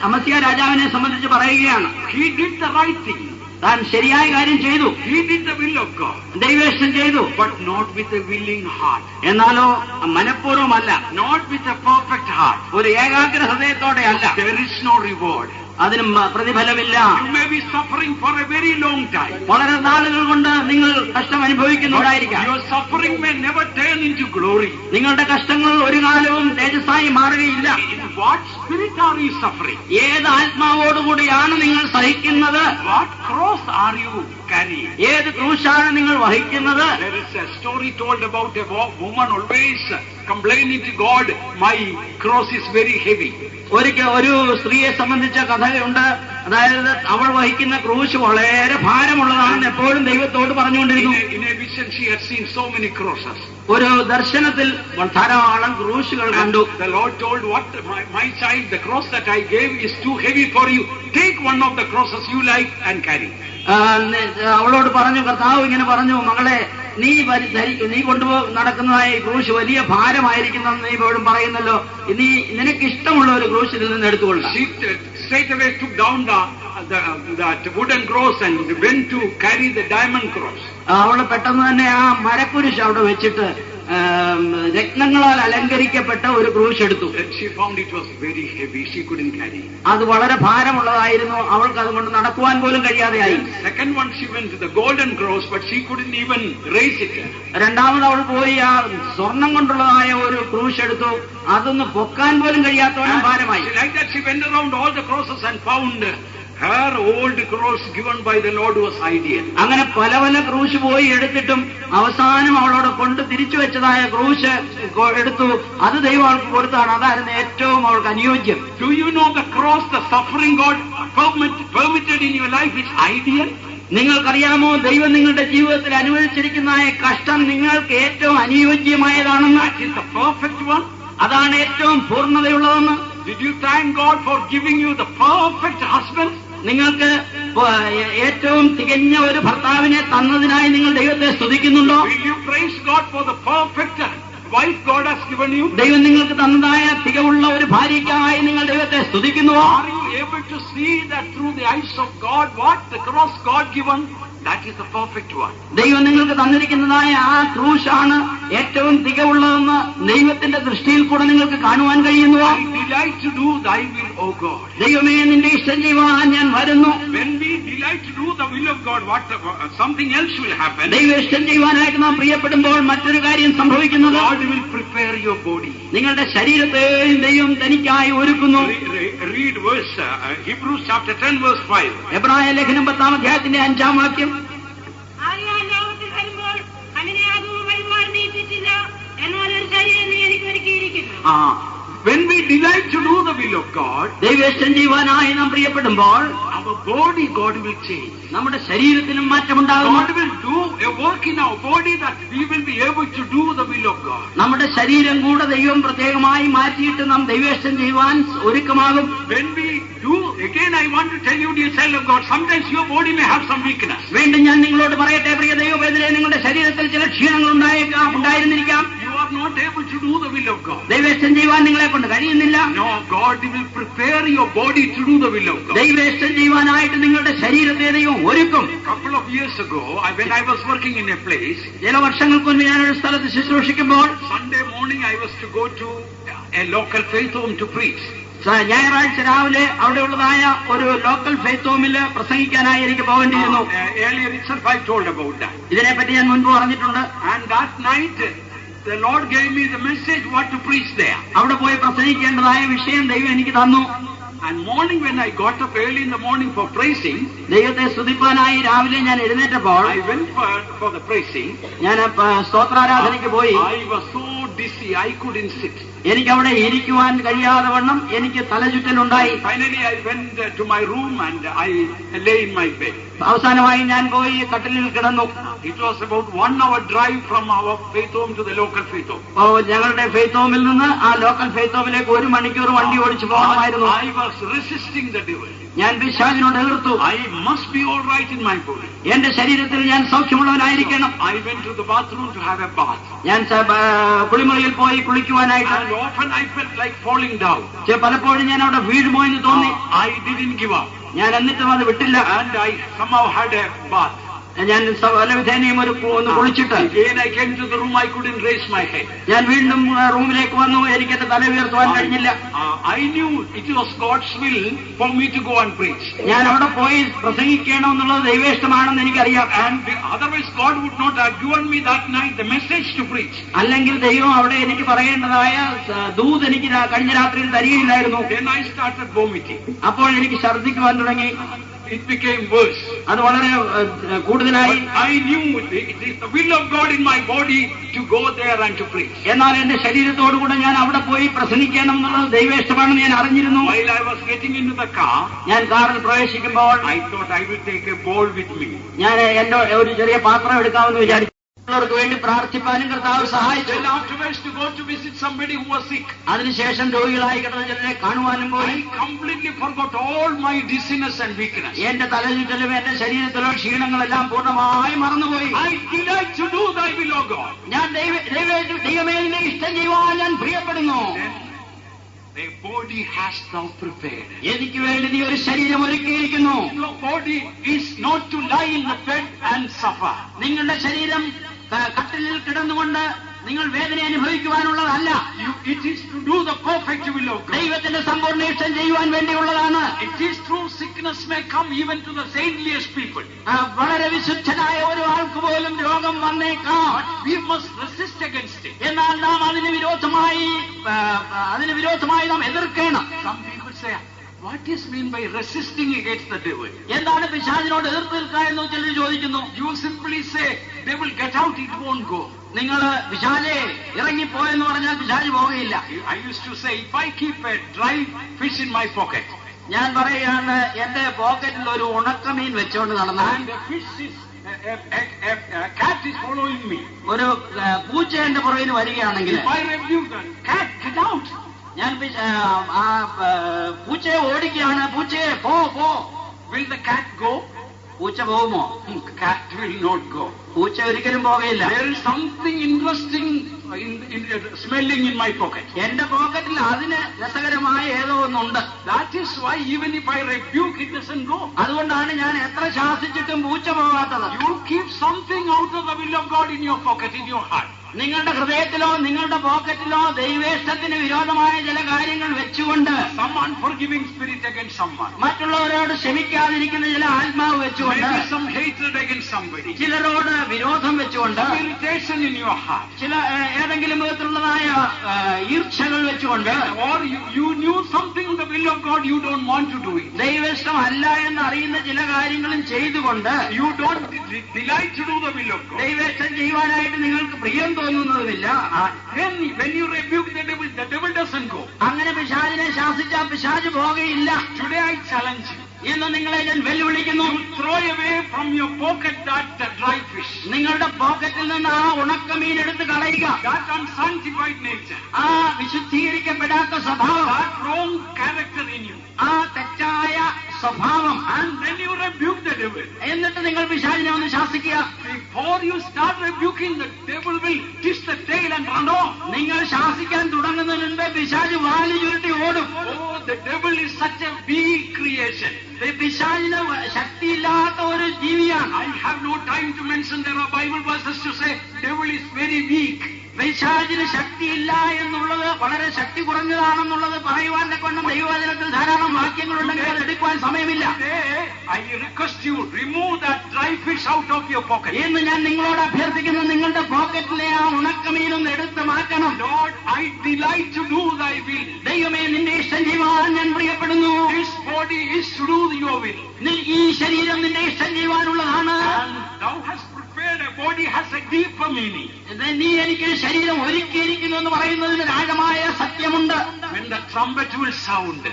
അമസ്യ രാജാവിനെ സംബന്ധിച്ച് പറയുകയാണ്. He did the right thing. താൻ ശരിയായ കാര്യം ചെയ്തു, He did the will of God, ദൈവേഷ്ടം ചെയ്തു. but not with a willing heart, എന്നാലോ മനഃപൂർവ്വമല്ല, not with a perfect heart. ഒരു ഏകാഗ്ര ഹൃദയത്തോടെ അല്ല. There is no reward. അതിനും പ്രതിഫലമില്ല. You may be suffering for a very long time. വളരെ നാളുകൾ കൊണ്ട് നിങ്ങൾ കഷ്ടം അനുഭവിക്കുന്നുണ്ടായിരിക്കാം. Your suffering may never turn into glory. നിങ്ങളുടെ കഷ്ടങ്ങൾ ഒരു കാലവും തേജസ്സായി മാറുകയില്ല. In what spirit are you suffering? ഏത് ആത്മാവോടുകൂടിയാണ് നിങ്ങൾ സഹിക്കുന്നത്? What cross are you carrying? ഏത് ക്രൂശാണ് നിങ്ങൾ വഹിക്കുന്നത്? There is a story told about a woman always complaining to God, my cross is very heavy. ഒരിക്കൽ ഒരു സ്ത്രീയെ സംബന്ധിച്ച കഥയുണ്ട്. അതായത് അവൾ വഹിക്കുന്ന ക്രൂശ് വളരെ ഭാരമുള്ളതാണെന്ന് എപ്പോഴും ദൈവത്തോട് പറഞ്ഞുകൊണ്ടിരുന്നു. In a vision she had seen so many crosses. ഒരു ദർശനത്തിൽ ധാരാളം ക്രൂശുകൾ കണ്ടു. The Lord told, what my child, the cross that I gave is too heavy for you. Take one of the crosses you like and carry. അവളോട് പറഞ്ഞു, കർത്താവ് ഇങ്ങനെ പറഞ്ഞു, മകളെ നീ നടക്കുന്നതായ ക്രൂശ് വലിയ ഭാരമായിരിക്കുന്നെന്ന് നീ ഇപ്പോഴും പറയുന്നല്ലോ, നീ നിനക്ക് ഇഷ്ടമുള്ള ഒരു ക്രൂശിൽ നിന്ന് എടുത്തുകൊള്ളാം. She straight away took down that wooden cross and went to carry the diamond cross. അവള് പെട്ടെന്ന് തന്നെ ആ മരക്കുരിശ് അവിടെ വെച്ചിട്ട് രത്നങ്ങളാൽ അലങ്കരിക്കപ്പെട്ട ഒരു ക്രൂശ് എടുത്തു. She found it was very heavy. She couldn't carry it. അത് വളരെ ഭാരമുള്ളതായിരുന്നു. അവൾക്ക് അതുകൊണ്ട് നടക്കുവാൻ പോലും കഴിയാതെയായി. Second one, she went to the golden cross, but she couldn't even raise it. രണ്ടാമത് അവൾ പോയി ആ സ്വർണം കൊണ്ടുള്ളതായ ഒരു ക്രൂശ് എടുത്തു. അതൊന്ന് പൊക്കാൻ പോലും കഴിയാത്തോളം ഭാരമായി. Like that, she went around all the crosses and found her old cross given by the Lord was ideal. അങ്ങനെ പല പല ക്രൂശ് പോയി എടുത്തിട്ടും അവസാനം അവളോട് കൊണ്ട് തിരിച്ചു വെച്ചതായ ക്രൂശ് എടുത്തു. അത് ദൈവം അവൾക്ക് കൊടുത്താണ്. അതായിരുന്നു ഏറ്റവും അവൾക്ക് അനുയോജ്യം. Do you know the cross, the suffering God permitted in your life is ideal? നിങ്ങൾക്കറിയാമോ, ദൈവം നിങ്ങളുടെ ജീവിതത്തിൽ അനുവദിച്ചിരിക്കുന്ന കഷ്ടം നിങ്ങൾക്ക് ഏറ്റവും അനുയോജ്യമായതാണെന്ന്? That is the perfect one. അതാണ് ഏറ്റവും പൂർണ്ണതയുള്ളതെന്ന്. Did you thank God for giving you the perfect husband? നിങ്ങൾക്ക് ഏറ്റവും തികഞ്ഞ ഒരു ഭർത്താവിനെ തന്നതിനായി നിങ്ങൾ ദൈവത്തെ സ്തുതിക്കുന്നുണ്ടോ? Will you praise God for the perfect wife God has given you? ദൈവം നിങ്ങൾക്ക് തന്നതായ തികവുള്ള ഒരു ഭാര്യയ്ക്കായി നിങ്ങൾ ദൈവത്തെ സ്തുതിക്കുന്നുവോ? Are you able to see that through the eyes of God what the cross God given? That is the perfect one. ദൈവം നിങ്ങൾക്ക് തന്നിരിക്കുന്നതായ ആ ക്രൂശാണ് ഏറ്റവും തികവുള്ളതെന്ന് ദൈവത്തിന്റെ ദൃഷ്ടിയിൽ കൂടെ നിങ്ങൾക്ക് കാണുവാൻ കഴിയുന്നുവോ? I delight to do thy will, O God. ദൈവമേ, നിന്റെ ഇഷ്ടം ചെയ്യുവാൻ ഞാൻ വരുന്നു. When we delight to do the will of God, something else will happen. ദൈവ ഇഷ്ടം ചെയ്യുവാനായിട്ട് നാം പ്രിയപ്പെടുമ്പോൾ മറ്റൊരു കാര്യം സംഭവിക്കുന്നത്, God will prepare your body. നിങ്ങളുടെ ശരീരത്തെയും ദൈവം തനിക്കായി ഒരുക്കുന്നു. Read verse Hebrews chapter 10 verse 5. എബ്രായ ലേഖനം 10-ാം അധ്യായത്തിന്റെ 5-ാം വാക്യം. ആകയാൽ ലോകത്തിൽ വരുമ്പോൾ അന്യയാഗവും വഴിപാടും നീ തെറ്റില്ല, എന്നാൽ ഒരു ശരീരം നീ എനിക്ക് ഒരുക്കിയിരിക്കുന്നു. When we delight to do the will of God, ദൈവേഷ്ടം ചെയ്യുവാനായി നാം പ്രിയപ്പെടുമ്പോൾ our body God will change. നമ്മുടെ ശരീരത്തിനും മാറ്റമുണ്ടാകും. God will do a work in our body that we will be able to do the will of God. നമ്മുടെ ശരീരം കൂടെ ദൈവം പ്രത്യേകമായി മാറ്റിയിട്ട് നാം ദൈവേഷ്ടം ചെയ്യുവാൻ ഒരുക്കമാകും. When we do, again I want to tell you, dear child of God, sometimes your body may have some weakness. വീണ്ടും ഞാൻ നിങ്ങളോട് പറയട്ടെ, പ്രിയ ദൈവവേദനയെ, നിങ്ങളുടെ ശരീരത്തിൽ ചില ക്ഷീണങ്ങൾ ഉണ്ടായിരുന്നിരിക്കാം. You are not able to do the will of God. ദൈവേഷ്ടം ചെയ്യുവാൻ നിങ്ങളെ കൊണ്ട് കഴിയുന്നില്ല. No, God will prepare your body to do the will of God. ദൈവേഷ്ടം ചെയ്യുവാനായിട്ട് നിങ്ങളുടെ ശരീരത്തെ ദൈവം ഒരുക്കും. A couple of years ago, when I was working in a place, ചില വർഷങ്ങൾക്ക് മുൻപ് ഞാനൊരു സ്ഥലത്ത് ശുശ്രൂഷിക്കുമ്പോൾ Sunday morning I was to go to a local faith home to preach. ഞായറാഴ്ച രാവിലെ അവിടെയുള്ളതായ ഒരു ലോക്കൽ ഫെയ്ത്ത് ഹോമിൽ പ്രസംഗിക്കാനായി എനിക്ക് പോകേണ്ടിയിരുന്നു. Earlier itself I told about that. ഇതിനെപ്പറ്റി ഞാൻ മുൻപ് പറഞ്ഞിട്ടുണ്ട്. And that night the Lord gave me the message what to preach there. അവിടെ പോയി പ്രസംഗിക്കേണ്ടതായ വിഷയം ദൈവം എനിക്ക് തന്നു. And morning when I got up early in the morning for praising, ദൈവത്തെ സ്തുതിപ്പാനായി രാവിലെ ഞാൻ എഴുന്നേറ്റപ്പോൾ I went for the praising. ഞാൻ സ്തോത്രാരാധനയ്ക്ക് പോയി. I was so dizzy, I couldn't sit. എനിക്ക് അവിടെ ഇരിക്കുവാൻ കഴിയാതെ വണ്ണം എനിക്ക് തലചുറ്റലുണ്ടായി. Finally, I went to my room and I lay in my bed. അവസാനമായി ഞാൻ പോയി കട്ടിലിൽ കിടന്നു. It was about 1 hour drive from our faith home to the local faith home. ഞങ്ങളുടെ ഫെയ്ത്ത് ഹോമിൽ നിന്ന് ആ ലോക്കൽ ഫെയ്ത്ത് ഹോമിലേക്ക് 1 മണിക്കൂർ വണ്ടി ഓടിച്ചു പോകണമായിരുന്നു. I was resisting the devil. ഞാൻ പിശാചിനോട് എതിർത്തു. I must be all right in my body. എന്റെ ശരീരത്തിൽ ഞാൻ സൗഖ്യമുള്ളവനായിരിക്കണം. I went to the bathroom to have a bath. ഞാൻ കുളിമുറിയിൽ പോയി കുളിക്കുവാനായിട്ട്. And often I felt like falling down. പലപ്പോഴും ഞാൻ അവിടെ വീഴുമോ എന്ന് തോന്നി. I didn't give up. ഞാൻ എന്നിട്ടും അത് വിട്ടില്ല. And I somehow had a bath. ഞാൻ പലവിധേനയും ഒന്ന് കുളിച്ചിട്ട് Again I came to the room, I couldn't raise my head. ഞാൻ വീണ്ടും റൂമിലേക്ക് വന്നു. എനിക്ക് എന്റെ തല ഉയർത്തുവാൻ കഴിഞ്ഞില്ല. I knew it was God's will for me to go and preach. ഞാൻ അവിടെ പോയി പ്രസംഗിക്കണമെന്നുള്ളത് ദൈവേഷ്ടമാണെന്ന് എനിക്കറിയാം. And otherwise God would not have given me that night the message to preach. അല്ലെങ്കിൽ ദൈവം അവിടെ എനിക്ക് പറയേണ്ടതായ ദൂത് എനിക്ക് കഴിഞ്ഞ രാത്രിയിൽ തരികയില്ലായിരുന്നു. Then I started vomiting. അപ്പോൾ എനിക്ക് ഛർദ്ദിക്കുവാൻ തുടങ്ങി. It became worse. അത് വളരെ കൂടുതലായി. I knew it is the will of God in my body to go there and to preach. എന്നാൽ എന്റെ ശരീരത്തോടുകൂടെ ഞാൻ അവിടെ പോയി പ്രസംഗിക്കണം എന്നുള്ളത് ദൈവേഷ്ടമാണെന്ന് ഞാൻ അറിഞ്ഞിരുന്നു. While I was getting into the car, ഞാൻ കാറിൽ പ്രവേശിക്കുമ്പോൾ I thought I will take a bowl with me. ഞാൻ എന്റെ ഒരു ചെറിയ പാത്രം എടുക്കാമെന്ന് വിചാരിച്ചു. ർക്ക് വേണ്ടി പ്രാർത്ഥിപ്പാനും കർത്താവ് സഹായിച്ചു. Then afterwards to go to visit somebody who was sick. അതിനുശേഷം രോഗികളായി കിടന്ന ചിലരെ കാണുവാനും പോയി. I completely forgot all my dizziness and weakness. എന്റെ തലചുറ്റലും എന്റെ ശരീരത്തിലുള്ള ക്ഷീണങ്ങളെല്ലാം പൂർണ്ണമായി മറന്നുപോയി. I delight to do thy will, O God. ഞാൻ ദൈവമേ നിന്നെ ഇഷ്ടം ചെയ്യുവാൻ ഞാൻ പ്രിയപ്പെടുന്നു. The body hast thou prepared. എനിക്ക് വേണ്ടി നീ ഒരു ശരീരം ഒരുക്കിയിരിക്കുന്നു. Your body is not to lie in the bed and suffer. നിങ്ങളുടെ ശരീരം കട്ടിലിൽ കിടന്നുകൊണ്ട് നിങ്ങൾ വേദന അനുഭവിക്കുവാനുള്ളതല്ല. It is to do the perfect will of God. ദൈവത്തിന്റെ സമ്പൂർണ്ണ ഇഷ്ടം ചെയ്യുവാൻ വേണ്ടിയുള്ളതാണ്. It is true sickness may come even to the saintliest people. വളരെ വിശുദ്ധനായ ഒരു ആൾക്ക് പോലും രോഗം വന്നേക്കാം. We must resist against it. എന്നാൽ നാം അതിന് വിരോധമായി നാം എതിർക്കണം. Some people say, what is mean by resisting against the devil? എന്താണ് പിശാചിനോട് എതിർത്ത് നിൽക്കുക എന്ന് ചിലർ ചോദിക്കുന്നു. You simply say, devil get out, it won't go. നിങ്ങൾ പിശാചേ ഇറങ്ങിപ്പോയെന്ന് പറഞ്ഞാൽ പിശാച് പോകുകയില്ല. I used to say, if I keep a dry fish in my pocket, ഞാൻ പറയുകയാണ് എന്റെ പോക്കറ്റിൽ ഒരു ഉണക്കമീൻ വെച്ചോണ്ട് നടന്നാൽ and the fish is a cat is following me. ഒരു പൂച്ച എന്റെ പുറകിൽ വരികയാണെങ്കിൽ If I rebuke the cat, get out. ഞാൻ പൂച്ചയെ ഓടിക്കുകയാണ്. പൂച്ചയെ പോ. Will the cat go? പൂച്ച പോകുമോ? Cat will not go. പൂച്ച ഒരിക്കലും പോകുകയില്ല. There is something interesting in smelling in my pocket. എന്റെ പോക്കറ്റിൽ അതിന് രസകരമായ ഏതോ ഒന്നുണ്ട്. That is why even if I rebuke, it doesn't go. അതുകൊണ്ടാണ് ഞാൻ എത്ര ശാസിച്ചിട്ടും പൂച്ച പോകാത്തത്. You keep something out of the will of God in your pocket, in your heart. നിങ്ങളുടെ ഹൃദയത്തിലോ നിങ്ങളുടെ പോക്കറ്റിലോ ദൈവേഷ്ടത്തിന് വിരോധമായ ചില കാര്യങ്ങൾ വെച്ചുകൊണ്ട് Some unforgiving spirit against someone. മറ്റുള്ളവരോട് ക്ഷമിക്കാതിരിക്കുന്ന ചില ആത്മാവ് വെച്ചുകൊണ്ട് Maybe some hatred against somebody. ചിലരോട് വിരോധം വെച്ചുകൊണ്ട് Some irritation in your heart. ചില ഏതെങ്കിലും വിധത്തിലുള്ളതായ ഈർച്ഛകൾ വെച്ചുകൊണ്ട് Or you knew something in the will of God, you don't want to do it. ദൈവേഷ്ടം അല്ല എന്ന് അറിയുന്ന ചില കാര്യങ്ങളും ചെയ്തുകൊണ്ട് You don't delight to do the will of God. ദൈവേഷ്ടം ചെയ്യുവാനായിട്ട് നിങ്ങൾക്ക് പ്രിയം തോന്നുന്നതുമില്ല. Then when you rebuke the devil doesn't go. അങ്ങനെ പിശാചിനെ ശാസിച്ചാൽ പിശാച് പോകുകയില്ല. Today I challenge you. ഇന്ന് നിങ്ങളെ ഞാൻ വെല്ലുവിളിക്കുന്നു. Throw away from your pocket that dry fish. നിങ്ങളുടെ പോക്കറ്റിൽ നിന്ന് ആ ഉണക്കമീൻ എടുത്ത് കളയുക. That unsanctified nature. ആ വിശുദ്ധീകരിക്കപ്പെടാത്ത സ്വഭാവം. That wrong character in you. ആ തെറ്റായ സ്വഭാവം. And then you rebuke the devil. എന്നിട്ട് നിങ്ങൾ പിശാചിനെ ഒന്ന് ശാസിക്കുക. Before you start rebuking, the devil will twist the tail and run off. നിങ്ങൾ ശാസിക്കാൻ തുടങ്ങുന്നതിന് മുൻപേ പിശാച് വാല് ചുരുട്ടി ഓടും. Oh, the devil is such a weak creation. പിശാചിന് ശക്തിയില്ലാത്ത ഒരു ജീവിയാണ്. I have no time to mention there are Bible verses to say devil is very weak. പിശാചിന് ശക്തിയില്ല എന്നുള്ളത് വളരെ ശക്തി കുറഞ്ഞതാണെന്നുള്ളത് പറയുവാനെ കൊണ്ട് ദൈവവചനത്തിൽ ധാരാളം വാക്യങ്ങളുണ്ടെങ്കിൽ അത് എടുക്കുവാൻ സമയമില്ല. I request you, remove that dry fish out of your pocket. എന്ന് ഞാൻ നിങ്ങളോട് അഭ്യർത്ഥിക്കുന്നു. നിങ്ങളുടെ പോക്കറ്റിലെ ആ ഉണക്കമീനൊന്ന് എടുത്ത് മാറ്റണം. Lord, I delight to do thy will. ദൈവമേ നിന്റെ ഇഷ്ടം ചെയ്യുവാൻ ഞാൻ പ്രിയപ്പെടുന്നു. This body is to do your will. ഈ ശരീരം നിന്റെ ഇഷ്ടം ചെയ്യുവാനുള്ളതാണ്. And thou hast prepared a body has a deeper meaning. നീ എനിക്ക് ശരീരം ഒരുക്കിയിരിക്കുന്നു എന്ന് പറയുന്നതിന് ആഴമായ സത്യമുണ്ട്. When the trumpet will sound,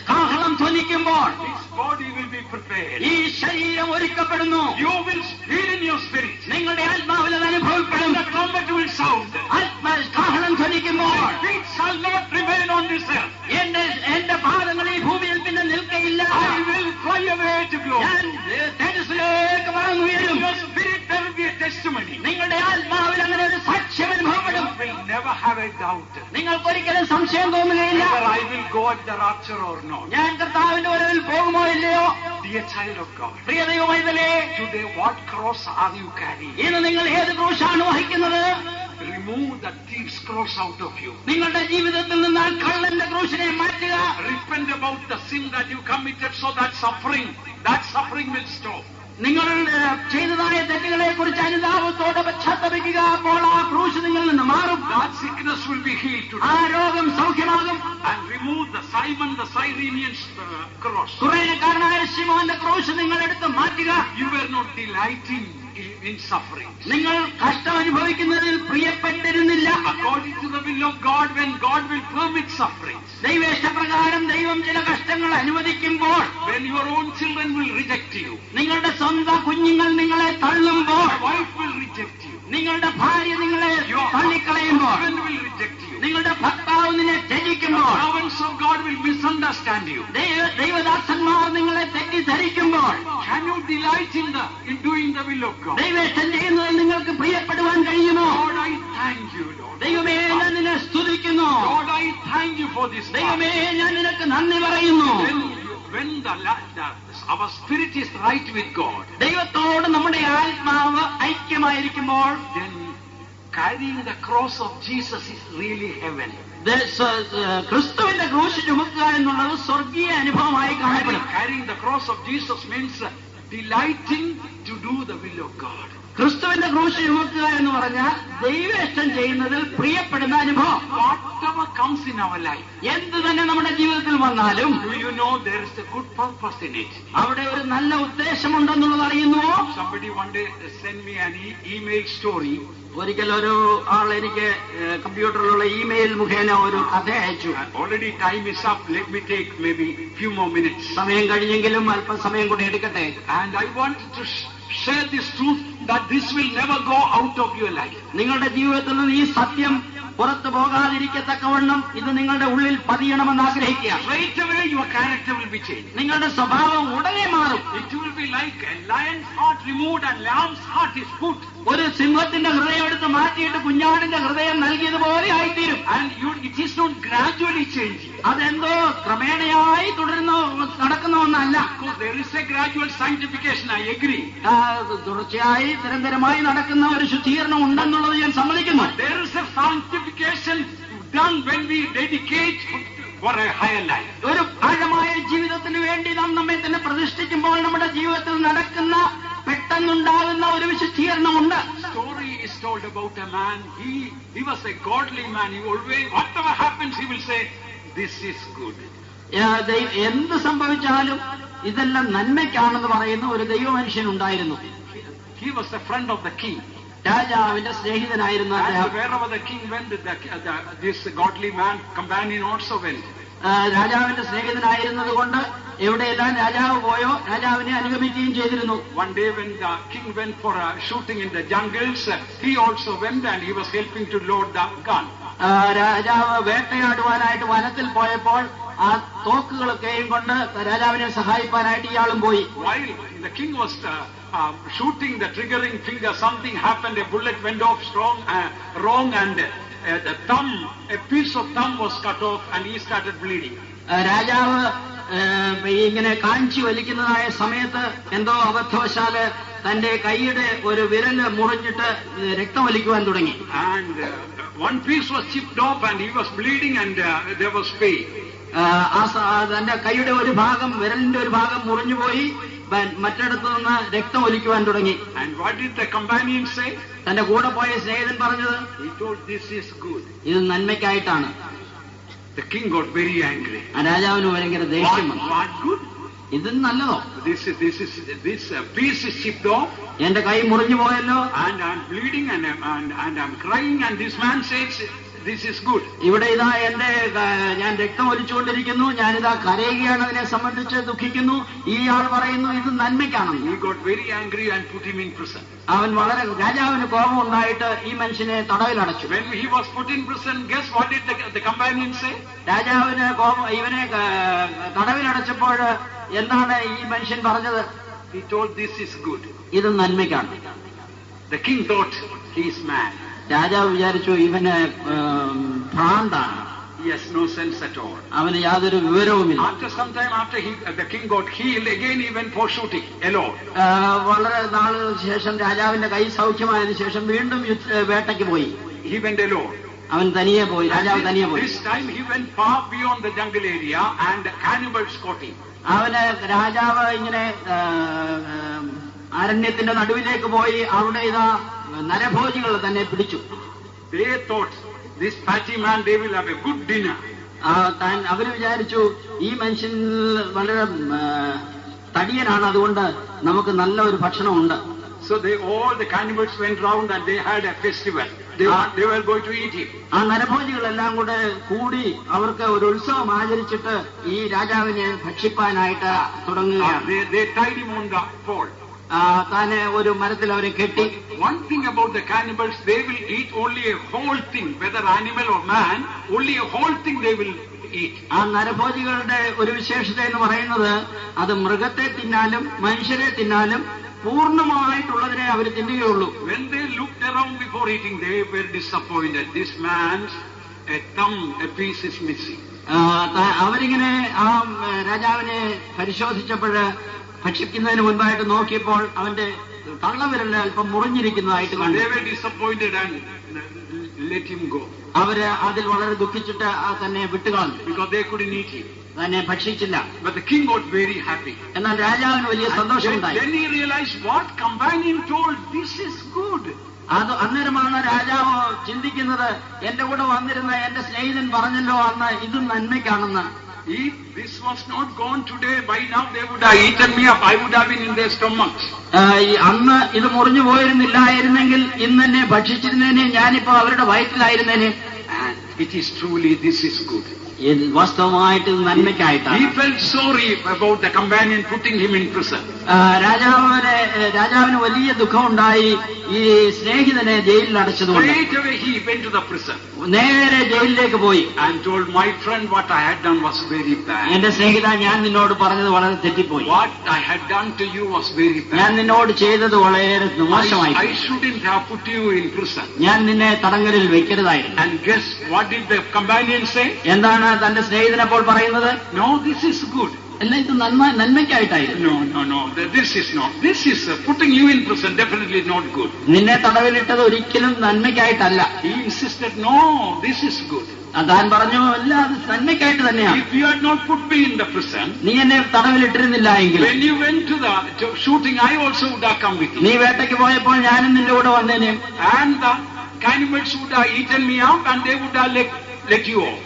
കാഹളം ധ്വനിക്കുമ്പോൾ this body will be prepared. ഈ ശരീരം ഒരുക്കപ്പെടുന്നു. You will feel in your spirit. നിങ്ങളുടെ ആത്മാവിൽ അത് അനുഭവപ്പെടും. The trumpet will sound. കാഹളം ധ്വനിക്കുമ്പോൾ My feet shall not remain on this earth. എന്റെ പാദങ്ങൾ ഈ ഭൂമിയിൽ പിന്നെ നിൽക്കയില്ല. I will fly away to glory. ഞാൻ തേജസ്സിലേക്ക് പറന്നുയരും. Your spirit there will be a testimony. നിങ്ങളുടെ ആത്മാവിൽ അങ്ങനെ ഒരു സാക്ഷ്യം അനുഭവപ്പെടും. You will never have a doubt നിങ്ങൾക്കൊരിക്കലും സംശയം തോന്നുകയില്ല. whether I will go at the rapture or not. ഞാൻ കർത്താവിന്റെ വരവിൽ പോകുമോ ഇല്ലയോ? Dear child of God, Priya ദൈവമൈതലേ, today what cross are you carrying? ഇന്ന് നിങ്ങൾ ഏത് ക്രൂശാണ് വഹിക്കുന്നത്? Remove the thief's cross out of you. നിങ്ങളുടെ ജീവിതത്തിൽ നിന്ന് ആ കള്ളന്റെ ക്രൂശിനെ മാറ്റുക. Repent about the sin that you committed so that suffering will stop. നിങ്ങൾ ചെയ്തതായ തെറ്റുകളെ കുറിച്ച് അനുതാപത്തോടെ പശ്ചാത്തപിക്കുക. അപ്പോൾ ആ ക്രൂശ് നിങ്ങളിൽ നിന്ന് മാറും. That sickness will be healed today. ആ രോഗം സൗഖ്യമാകും. And remove the Simon the Cyrenian's cross. കുറേക്കാരനായ ശിമോന്റെ ക്രൂശ് നിങ്ങൾ എടുത്ത് മാറ്റുക. You were not delighting in suffering. നിങ്ങൾ കഷ്ടം അനുഭവിക്കുന്നതിൽ പ്രിയപ്പെട്ടിരുന്നില്ല. According to the will of God, when God will permit suffering, ദൈവേഷ്ടപ്രകാരം ദൈവം ചില കഷ്ടങ്ങൾ അനുവദിക്കുമ്പോൾ, when your own children will reject you, നിങ്ങളുടെ സ്വന്തം കുഞ്ഞുങ്ങൾ നിങ്ങളെ തള്ളുമ്പോൾ, your wife will reject you, നിങ്ങളുടെ ഭാര്യ നിങ്ങളെ your തള്ളിക്കളയുമ്പോൾ, husband will reject you, നിങ്ങളുടെ ഭർത്താവ് നിന്നെ ത്യജിക്കുമ്പോൾ, servants of God will misunderstand you. ദൈവദാസന്മാർ നിങ്ങളെ തെറ്റിദ്ധരിക്കുമ്പോൾ, Can you delight in doing the will of God? ദൈവേഷ്ടം ചെയ്യുന്നതിൽ നിങ്ങൾക്ക് പ്രിയപ്പെടുവാൻ കഴിയുമോ? Lord, I thank you, Lord. ദൈവമേ, ഞാൻ നിന്നെ സ്തുതിക്കുന്നു. Lord, I thank you for this. ദൈവമേ, ഞാൻ നിനക്ക് നന്ദി പറയുന്നു. When our spirit is right with God, ദൈവത്തോട് നമ്മുടെ ആത്മാവ് ഐക്യമായിരിക്കുമ്പോൾ, then carrying the cross of Jesus is really heaven. ക്രിസ്തുവിന്റെ ക്രൂശ് ചുമക്കുക എന്നുള്ളത് സ്വർഗീയ അനുഭവമായി കാണപ്പെടും. Carrying the cross of Jesus means delighting to do the will of God. ക്രിസ്തുവിന്റെ ക്രൂശ് ചുമക്കുക എന്ന് പറഞ്ഞാൽ ദൈവേഷ്ടം ചെയ്യുന്നതിൽ പ്രിയപ്പെടുന്ന അനുഭവം. Whatever comes in our life, എന്ത് തന്നെ നമ്മുടെ ജീവിതത്തിൽ വന്നാലും, do you know there is a good purpose in it? അവിടെ ഒരു നല്ല ഉദ്ദേശമുണ്ടെന്നുള്ളത് അറിയുന്നുവോ? Somebody one day sent me an email story. ഒരിക്കൽ ഒരു ആൾ എനിക്ക് കമ്പ്യൂട്ടറിലുള്ള ഇമെയിൽ മുഖേന ഒരു കഥ അയച്ചു. Already time is up. Let me take maybe few more minutes. സമയം കഴിഞ്ഞെങ്കിലും അല്പസമയം കൂടി എടുക്കട്ടെ. And I wanted to share this truth that this will never go out of your life. നിങ്ങളുടെ ജീവിതത്തിൽ നിന്ന് ഈ സത്യം പുറത്തു പോകാതിരിക്കത്തക്കവണ്ണം ഇത് നിങ്ങളുടെ ഉള്ളിൽ പതിയണമെന്ന് ആഗ്രഹിക്കുക. Straight away your character will be changed. നിങ്ങളുടെ സ്വഭാവം ഉടനെ മാറും. It will be like a lion's heart removed and lamb's heart is put. ഒരു സിംഹത്തിന്റെ ഹൃദയം എടുത്ത് മാറ്റിയിട്ട് കുഞ്ഞാടിന്റെ ഹൃദയം നൽകിയതുപോലെ ആയിത്തീരും. And it is not gradually changing. അതെന്തോ ക്രമേണയായി നടക്കുന്ന ഒന്നല്ല. There is a gradual sanctification, I agree. തുടർച്ചയായി നിരന്തരമായി നടക്കുന്ന ഒരു ശുദ്ധീകരണം ഉണ്ടെന്നുള്ളത് ഞാൻ സമ്മതിക്കുന്നു. There is a sanctification done when we dedicate for a higher life. ഒരു ആഴമായ ജീവിതത്തിന് വേണ്ടി നാം നമ്മെ തന്നെ പ്രതിഷ്ഠിക്കുമ്പോൾ നമ്മുടെ ജീവിതത്തിൽ നടക്കുന്ന പെട്ടെന്നുണ്ടാകുന്ന ഒരു വിശുദ്ധീകരണമുണ്ട്. Story is told about a man. He was a godly man. He always, whatever happens, he will say, "This is good." എന്ത് സംഭവിച്ചാലും ഇതെല്ലാം നന്മയ്ക്കാണെന്ന് പറയുന്ന ഒരു ദൈവമനുഷ്യൻ ഉണ്ടായിരുന്നു. He was a friend of the king. രാജാവിന്റെ സ്നേഹിതനായിരുന്നു അദ്ദേഹം. And wherever the king went, this godly man companion also went. രാജാവിന്റെ സ്നേഹിതനായിരുന്നത് കൊണ്ട് എവിടെയെല്ലാം രാജാവ് പോയോ രാജാവിനെ അനുഗമിക്കുകയും ചെയ്തിരുന്നു. One day when the king went for shooting in the jungles, he also went and he was helping to load the gun. രാജാവ് വേട്ടയാടുവാനായിട്ട് വനത്തിൽ പോയപ്പോൾ ആ തോക്കുകളൊക്കെയും കൊണ്ട് രാജാവിനെ സഹായിക്കാനായിട്ട് ഇയാളും പോയി. While the king was shooting the triggering finger, something happened. A bullet went off wrong, and a piece of thumb was cut off, and he started bleeding. രാജാവ് ഇങ്ങനെ കാഞ്ചി വലിക്കുന്നതായ സമയത്ത് എന്തോ അബദ്ധവശാല് തന്റെ കൈയുടെ ഒരു വിരല് മുറിഞ്ഞിട്ട് രക്തം വലിക്കുവാൻ തുടങ്ങി. And one piece was chipped off, and he was bleeding, and there was pain. തന്റെ കൈയുടെ ഒരു ഭാഗം, വിരലിന്റെ ഒരു ഭാഗം മുറിഞ്ഞുപോയി, മറ്റിടത്തു നിന്ന് രക്തം ഒലിക്കുവാൻ തുടങ്ങി. And what did the companion say? തന്റെ കൂടെ പോയ സ്നേഹിതൻ പറഞ്ഞത്, He told, "This is good." ഇത് നന്മയ്ക്കായിട്ടാണ്. The king got very angry. ആ രാജാവിന് ഭയങ്കര ദേഷ്യം വന്നു. What good? ഇത് നല്ലതോ? This piece is chipped off, എന്റെ കൈ മുറിഞ്ഞു പോയല്ലോ, and I'm bleeding and I'm crying, and this man says this is good. ഇവിടെ ഇതാ ഞാൻ രക്തം ഒലിച്ചുകൊണ്ടിരിക്കുന്നു, ഞാനിതാ കരയുകയാണ്, അതിനെ സംബന്ധിച്ച് ദുഃഖിക്കുന്നു. ഈ ആൾ പറയുന്നു ഇത് നന്മയ്ക്കാണെന്ന്. He got very angry and put him in prison. അവൻ രാജാവിന് കോപം ഉണ്ടായിട്ട് ഈ മനുഷ്യനെ തടവിലടച്ചു. When he was put in prison, guess what did the companion say? രാജാവിന് ഇവനെ തടവിലടച്ചപ്പോൾ എന്താണ് ഈ മനുഷ്യൻ പറഞ്ഞത്? He told this is good. ഇത് നന്മയ്ക്കാണ്. The king thought he is mad. രാജാവ് വിചാരിച്ചു ഇവന് ഭ്രാന്താണ്. He has no sense at all. അവന് യാതൊരു വിവരവുമില്ല. After some time, after the king got healed, again he went for shooting alone. വളരെ നാളുകൾക്ക് ശേഷം രാജാവിന്റെ കൈ സൗഖ്യമായതിനു ശേഷം വീണ്ടും വേട്ടയ്ക്ക് പോയി. He went alone. അവൻ തനിയെ പോയി, രാജാവ് തനിയെ പോയി. This time he went far beyond the jungle area and cannibals caught him. അവന് രാജാവ് ഇങ്ങനെ അരണ്യത്തിന്റെ നടുവിലേക്ക് പോയി. അവിടെ ഇതാ നരഭോജികൾ തന്നെ പിടിച്ചു. They thought this fatty man, they will have a good dinner. അവര് വിചാരിച്ചു ഈ മനുഷ്യൻ വളരെ തടിയനാണ്, അതുകൊണ്ട് നമുക്ക് നല്ല ഒരു ഭക്ഷണമുണ്ട്. So all the cannibals went round and they had a festival. They were going to eat him. ആ നരഭോജികളെല്ലാം കൂടെ കൂടി അവർക്ക് ഒരു ഉത്സവം ആചരിച്ചിട്ട് ഈ രാജാവിനെ ഭക്ഷിപ്പാനായിട്ട് തുടങ്ങുകയാണ്. They tied him on the pole. താനെ ഒരു മരത്തിൽ അവരെ കെട്ടി. One thing about the cannibals, they will eat only a whole thing, whether animal or man, only a whole thing they will eat. ആ നരഭോജികളുടെ ഒരു വിശേഷത എന്ന് പറയുന്നത് അത് മൃഗത്തെ തിന്നാലും മനുഷ്യരെ തിന്നാലും പൂർണ്ണമായിട്ടുള്ളതിനെ അവർ തിന്നുകയുള്ളൂ. When they looked around before eating, they were disappointed. This man's a piece is missing. അവരിങ്ങനെ ആ രാജാവിനെ പരിശോധിച്ചപ്പോൾ ഭക്ഷിക്കുന്നതിന് മുൻപായിട്ട് നോക്കിയപ്പോൾ അവന്റെ തള്ളവിരലിൽ അല്പം മുറിഞ്ഞിരിക്കുന്നതായിട്ട് കണ്ടു. They were disappointed and let him go. അവര് അതിൽ വളരെ ദുഃഖിച്ചിട്ട് തന്നെ വിട്ടുകളഞ്ഞു. Because they couldn't eat him. തന്നെ ഭക്ഷിച്ചില്ല. But the king got very happy. എന്നാൽ രാജാവിന് വലിയ സന്തോഷമുണ്ടായി. Then he realized what companion told, this is good. അത് അന്നേരമാണ് രാജാവ് ചിന്തിക്കുന്നത്, എന്റെ കൂടെ വന്നിരുന്ന എന്റെ സ്നേഹിതൻ പറഞ്ഞല്ലോ അന്ന് ഇത് നന്മയ്ക്കാണെന്ന്. If this was not gone today, by now they would have eaten me up. I would have been in their stomachs. അന്ന് ഇത് മുറിഞ്ഞു പോയിരുന്നില്ലായിരുന്നെങ്കിൽ ഇന്ന് എന്നെ ഭക്ഷിച്ചിരുന്നേനെ, ഞാനിപ്പോ അവരുടെ വയറ്റിലായിരുന്നേനെ. And it is truly, this is good. വാസ്തവമായിട്ട് നന്മയ്ക്കായിട്ടാണ്. He felt sorry about the companion putting him in prison. രാജാവിന് വലിയ ദുഃഖമുണ്ടായി ഈ സ്നേഹിതനെ ജയിലിൽ അടച്ചതുകൊണ്ട്. Straight away he went to the prison. നേരെ ജയിലിലേക്ക് പോയി. And told my friend what I had done was very bad. എന്റെ സ്നേഹിത, ഞാൻ നിന്നോട് പറഞ്ഞത് വളരെ തെറ്റിപ്പോയി. What I had done to you was very bad. ഞാൻ നിന്നോട് ചെയ്തത് വളരെ മോശമായി. I shouldn't have put you in prison. ഞാൻ നിന്നെ തടങ്കലിൽ വെക്കരുതായിരുന്നു. And guess what did the companion say? എന്താണ് തന്റെ സ്നേഹിതനപ്പോൾ പറയുന്നത്? No, this is good. അല്ല, ഇത് നന്മയ്ക്കായിട്ടായിരുന്നു. No. This is not. This is putting you in prison. Definitely not good. നിന്നെ തടവിലിട്ടത് ഒരിക്കലും നന്മയ്ക്കായിട്ടല്ല. He insisted, no, this is good. താൻ പറഞ്ഞു, അല്ല, അത് നന്മയ്ക്കായിട്ട് തന്നെയാണ്. If you had not put me in the prison, നീ എന്നെ തടവിലിട്ടിരുന്നില്ല എങ്കിൽ when you went to the shooting, I also would have come with you. നീ വേട്ടയ്ക്ക് പോയപ്പോൾ ഞാനും നിന്റെ കൂടെ വന്നേനെ. And the cannibals would have eaten me up and they would have let you off.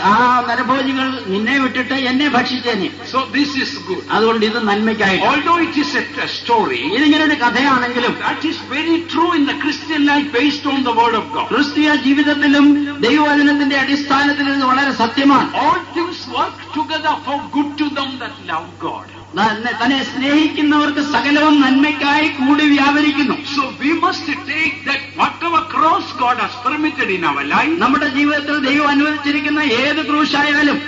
ആ നരഭോജികൾ നിന്നെ വിട്ടിട്ട് എന്നെ ഭക്ഷിച്ചേനെ. So this is good. അതുകൊണ്ട് ഇത് നന്മയ്ക്കായിട്ട്. Although it is a story, ഇതിങ്ങനെ ഒരു കഥയാണെങ്കിലും that is very true in the Christian life based on the word of God. ക്രിസ്തീയ ജീവിതത്തിലും ദൈവവചനത്തിന്റെ അടിസ്ഥാനത്തിൽ ഇത് വളരെ സത്യമാണ്. All things work together for good to them that love God. തന്നെ സ്നേഹിക്കുന്നവർക്ക് സകലവും നന്മയ്ക്കായി കൂടി വ്യാപരിക്കുന്നു. So we must take that whatever cross God has permitted in our life, നമ്മുടെ ജീവിതത്തിൽ ദൈവം അനുവദിച്ചിരിക്കുന്ന ഏത് ക്രൂശായാലും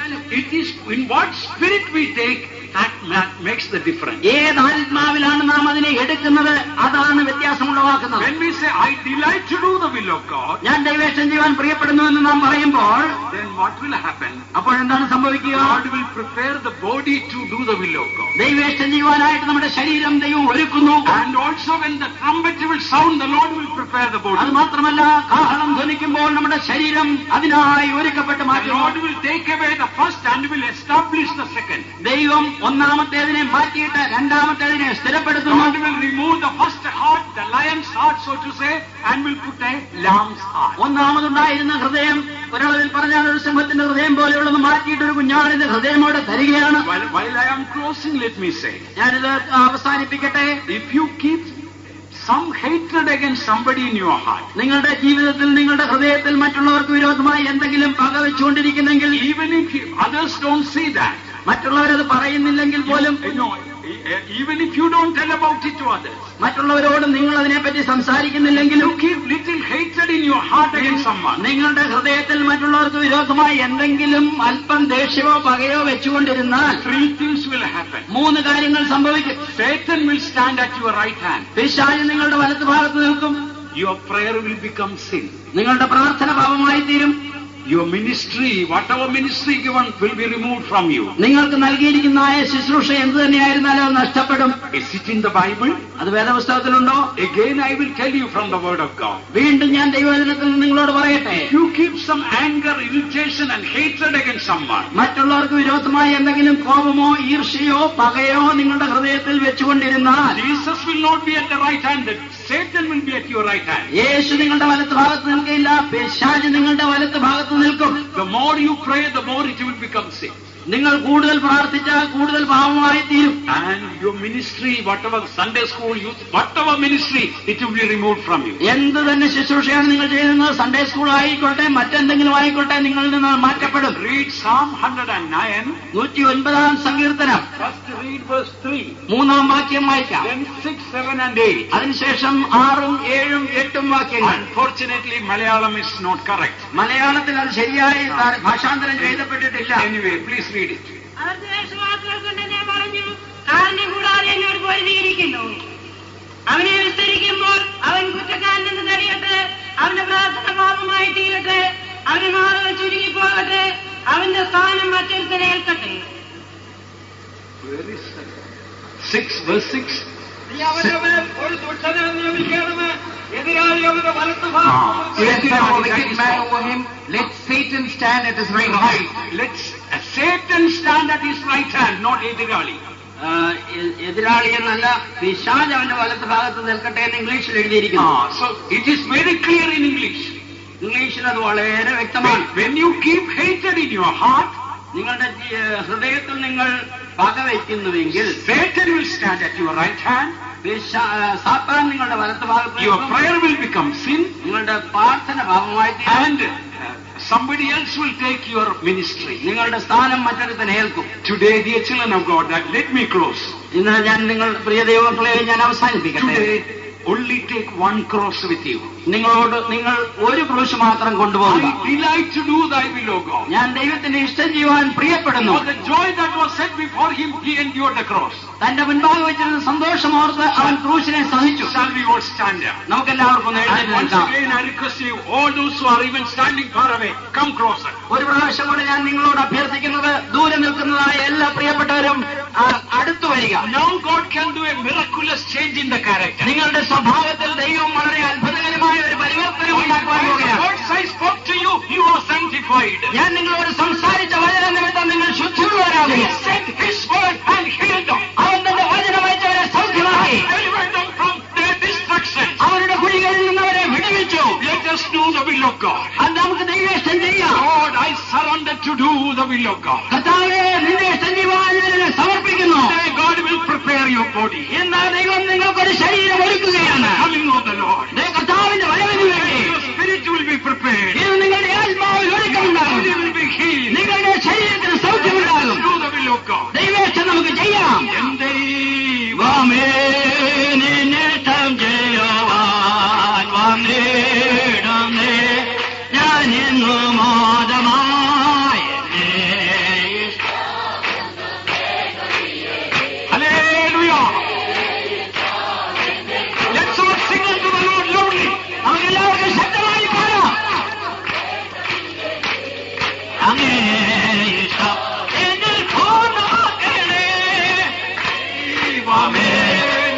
it is in what spirit we take that makes the difference. ഏത് ആത്മാവിലാണ് നാം അതിനെ എടുക്കുന്നത്, അതാണ് വ്യത്യാസമുള്ളവാക്കുന്നത്. When we say I delight to do the will of God, ഞാൻ ദൈവേഷ്ടം ചെയ്യുവാൻ പ്രിയപ്പെടുന്നു എന്ന് നാം പറയുമ്പോൾ then what will happen? അപ്പോൾ എന്താണ് സംഭവിക്കുക? God will prepare the body to do the will of God. ദൈവേഷ്ടം ചെയ്യുവാനായിട്ട് നമ്മുടെ ശരീരം ദൈവം ഒരുക്കുന്നു. And also when the trumpet will sound, the Lord will prepare the body. അത് മാത്രമല്ല, കാഹളം ധ്വനിക്കുമ്പോൾ നമ്മുടെ ശരീരം അതിനായി ഒരുക്കപ്പെട്ട് The മാറ്റുന്നു. Lord will take away the first and will establish the second. ദൈവം ഒന്നാമത്തേതിനെ മാറ്റിയിട്ട് രണ്ടാമത്തേതിനെ സ്ഥിരപ്പെടുത്തുന്നു. God will remove the first heart, the lion's heart, so to say, and will put a lamb's heart. ഒന്നാമതുണ്ടായിരുന്ന ഹൃദയം ഒരളവിൽ പറഞ്ഞാൽ ഒരു സിംഹത്തിന്റെ ഹൃദയം പോലെയുള്ളത് മാറ്റിയിട്ട് ഒരു കുഞ്ഞാടിന്റെ ഹൃദയമോടെ തരികയാണ്. While I am closing, let me say, ഞാനിത് അവസാനിപ്പിക്കട്ടെ. if you keep some hatred against somebody in your heart, നിങ്ങളുടെ ജീവിതത്തിൽ നിങ്ങളുടെ ഹൃദയത്തിൽ മറ്റുള്ളവർക്ക് വിരോധമായി എന്തെങ്കിലും പക വെച്ചുകൊണ്ടിരിക്കുന്നെങ്കിൽ, even if others don't see that, മറ്റുള്ളവരത് പറയുന്നില്ലെങ്കിൽ പോലും, even if you don't tell about it to others, മറ്റുള്ളവരോട് നിങ്ങൾ അതിനെപ്പറ്റി സംസാരിക്കുന്നില്ലെങ്കിലും, you keep little hatred in your heart against someone, നിങ്ങളുടെ ഹൃദയത്തിൽ മറ്റുള്ളവർക്ക് വിരോധമായി എന്തെങ്കിലും അല്പം ദേഷ്യമോ പകയോ വെച്ചുകൊണ്ടിരുന്നാൽ 3 things will happen. 3 കാര്യങ്ങൾ സംഭവിക്കും. Satan will stand at your right hand. പിശാച് നിങ്ങളുടെ വലത്ത് ഭാഗത്ത് നിൽക്കും. Your prayer will become sin. നിങ്ങളുടെ പ്രാർത്ഥന പാപമായി തീരും. Your ministry, whatever ministry given, will be removed from you. നിങ്ങൾക്ക് നൽകിയിരിക്കുന്ന ശുശ്രൂഷ എന്ത് തന്നെയായിരുന്നാലും അത് നഷ്ടപ്പെടും. Is it in the Bible? അത് വേദപുസ്തകത്തിലുണ്ടോ? Again I will tell you from the word of God. വീണ്ടും ഞാൻ ദൈവവചനത്തിൽ നിങ്ങളോട് പറയട്ടെ. You keep some anger, irritation and hatred against someone. മറ്റുള്ളവർക്ക് വിരോധമായി എന്തെങ്കിലും കോപമോ ഈർഷ്യയോ പകയോ നിങ്ങളുടെ ഹൃദയത്തിൽ വെച്ചുകൊണ്ടിരുന്നാൽ, Jesus will not be at the right hand. Satan will be at your right hand. യേശു നിങ്ങളുടെ വലത്ത് ഭാഗത്ത് നിൽക്കില്ല, പിശാച് നിങ്ങളുടെ വലത്ത് ഭാഗത്ത് നിൽക്കും. The more you pray, the more it will become sin. നിങ്ങൾ കൂടുതൽ പ്രാർത്ഥിച്ചാൽ കൂടുതൽ പാപമായി തീരും. And your ministry, whatever Sunday school, youth, whatever ministry, it will be removed from you. എന്ത് തന്നെ ശുശ്രൂഷയാണ് നിങ്ങൾ ചെയ്യുന്നത്, സൺഡേ സ്കൂൾ ആയിക്കോട്ടെ മറ്റെന്തെങ്കിലും ആയിക്കോട്ടെ, നിങ്ങളിൽ നിന്ന് മാറ്റപ്പെടും. Read Psalm 109. 109 സങ്കീർത്തനം. First read verse 3. 3-ാം വാക്യം വായിക്കാം. Then 6, 7 and 8. അതിനുശേഷം 6, 7, 8 വാക്യങ്ങൾ. Unfortunately, Malayalam is not correct. മലയാളത്തിൽ അത് ശരിയായി ഭാഷാന്തരം ചെയ്യപ്പെട്ടിട്ടില്ല. Anyway, please read it. അവർ ദ്വേഷവാക്കുകൾ കൊണ്ട് എന്നെ പറഞ്ഞു, കാരുണ്യം കൂടാതെ എന്നോട് പൊരുതിയിരിക്കുന്നു. അവനെ വിസ്തരിക്കുമ്പോൾ അവൻ കുറ്റക്കാരനെന്ന് തെളിയട്ടെ, അവന്റെ പ്രാർത്ഥന പാപമായി തീരട്ടെ, അവന്റെ നാളുകൾ ചുരുങ്ങിപ്പോകട്ടെ, അവന്റെ സ്ഥാനം മറ്റൊരുത്തനെ ഏൽക്കട്ടെ. Where is 6, verse 6? നീ അവന്റെ മേൽ ഒരു ദുഷ്ടനെ നിയമിക്കണമേ, എതിരാളി അവന്റെ വലത്ത് Let the wicked man over him. Let Satan stand at his right hand. Let Satan stand at his right hand, not Edirali. എതിരാളി എന്നല്ല, പിശാച് അവന്റെ വലത്ത് ഭാഗത്ത് നിൽക്കട്ടെ എന്ന് ഇംഗ്ലീഷിൽ എഴുതിയിരിക്കുന്നു. So it is very clear in English. ഇംഗ്ലീഷിൽ അത് വളരെ വ്യക്തമാണ്. When you keep hatred in your heart, നിങ്ങളുടെ ഹൃദയത്തിൽ നിങ്ങൾ പകവയ്ക്കുന്നുവെങ്കിൽ Satan will stand at your right hand. സാത്താൻ നിങ്ങളുടെ വലത്ത് ഭാഗത്ത് Your prayer will become sin. നിങ്ങളുടെ പ്രാർത്ഥന പാപമായി തീരും. And somebody else will take your ministry. നിങ്ങളുടെ സ്ഥാനം മറ്റൊരുത്തനെ ഏൽക്കും. Today, dear children of God, let me close. ഇന്ന് ഞാൻ നിങ്ങൾ പ്രിയ ദൈവമക്കളെ ഞാൻ അവസാനിപ്പിക്കട്ടെ. Today, only take one cross with you. നിങ്ങൾ ഒരു ക്രൂശ് മാത്രം കൊണ്ടുപോകുക. I delight to do thy will, O God. ഞാൻ ദൈവത്തിന്റെ ഇഷ്ടം ചെയ്യുവാൻ പ്രിയപ്പെടുന്നു. For the joy that was set before him, he endured the cross. തന്റെ മുൻപാകെ വെച്ചിരുന്ന സന്തോഷമോർത്ത് അവൻ ക്രൂശിനെ സഹിച്ചു. Shall we all stand up? നമുക്കെല്ലാവർക്കും ഒന്ന് And എഴുന്നേറ്റ് once നിൽക്കാം. again, I request you, all those who are even standing far away, come closer. ഒരു പ്രാവശ്യം കൂടെ ഞാൻ നിങ്ങളോട് അഭ്യർത്ഥിക്കുന്നത്, ദൂരെ നിൽക്കുന്നതായ എല്ലാ പ്രിയപ്പെട്ടവരും അടുത്തു വരിക. Now God can do a miraculous change in the character. നിങ്ങളുടെ സ്വഭാവത്തിൽ ദൈവം വളരെ അത്ഭുതകരമായ ഒരു പരിവർത്തനം ഉണ്ടാക്കുവാൻ പോകുകയാണ്. Words I spoke to you, you are sanctified. ഞാൻ നിങ്ങളോട് സംസാരിച്ച വചന നിമിത്തം നിങ്ങൾ ശുദ്ധിയുള്ളവരാകുക. He sent his word and healed them. അവൻ തന്റെ വചനം അയച്ചവരെ സൗഖ്യമാക്കി, Delivered them from their destruction. അവരുടെ കുഴികളിൽ നിന്നവരെ വിടുവിച്ചു. Let us do the will of God. അത് നമുക്ക് ദൈവേഷ്ടം ചെയ്യാം. Lord, I surrender to do the will of God. കർത്താവേ, നിന്റെ ഇഷ്ടം ചെയ്യുവാൻ ഞാൻ എന്നെ സമർപ്പിക്കുന്നു. Today God will prepare your body. ഇന്ന് ദൈവം നിങ്ങൾക്കൊരു ശരീരം ഒരുക്കുകയാണ്. Coming of the Lord. കർത്താവിന്റെ വരവിന് വേണ്ടി Your spirit will be prepared. ഇത് നിങ്ങളുടെ ആത്മാവിൽ ഒരുക്കമുണ്ടാകും. Body will be healed. നിങ്ങളുടെ ശരീരത്തിന് സൗഖ്യമുണ്ടാകും. Do the will of God. ദൈവേഷ്ടം നമുക്ക് ചെയ്യാം. ദൈവമേ, നിന്നിഷ്ടം ചെയ്യുവാൻ വന്നിടുന്നേ, ഞാൻ ഇന്നു മോദമായി Hallelujah. Let's all sing unto the Lord loudly. നമുക്കെല്ലാവർക്കും ശക്തമായി പാടാം. അങ്ങേ ഇഷ്ടം എന്നിൽ പൂർണ്ണമാക്കണേ, ദൈവമേ,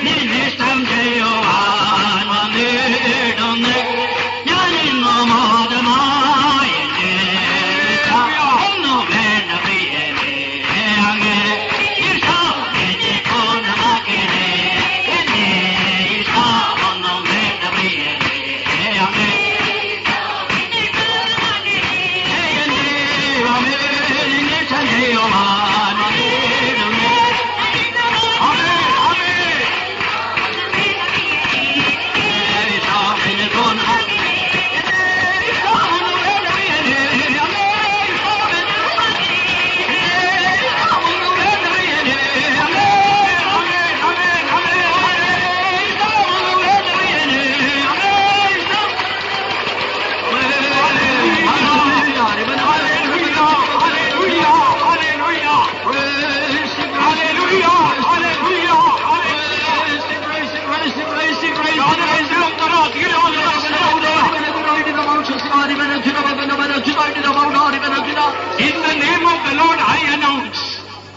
നിന്നിഷ്ടം ചെയ്യുവാൻ വന്നിടുന്നേ, ഞാൻ ഇന്നു മോദമായി ഒന്നു വേണ്ട പ്രിയനേ, അങ്ങേ ഇഷ്ടം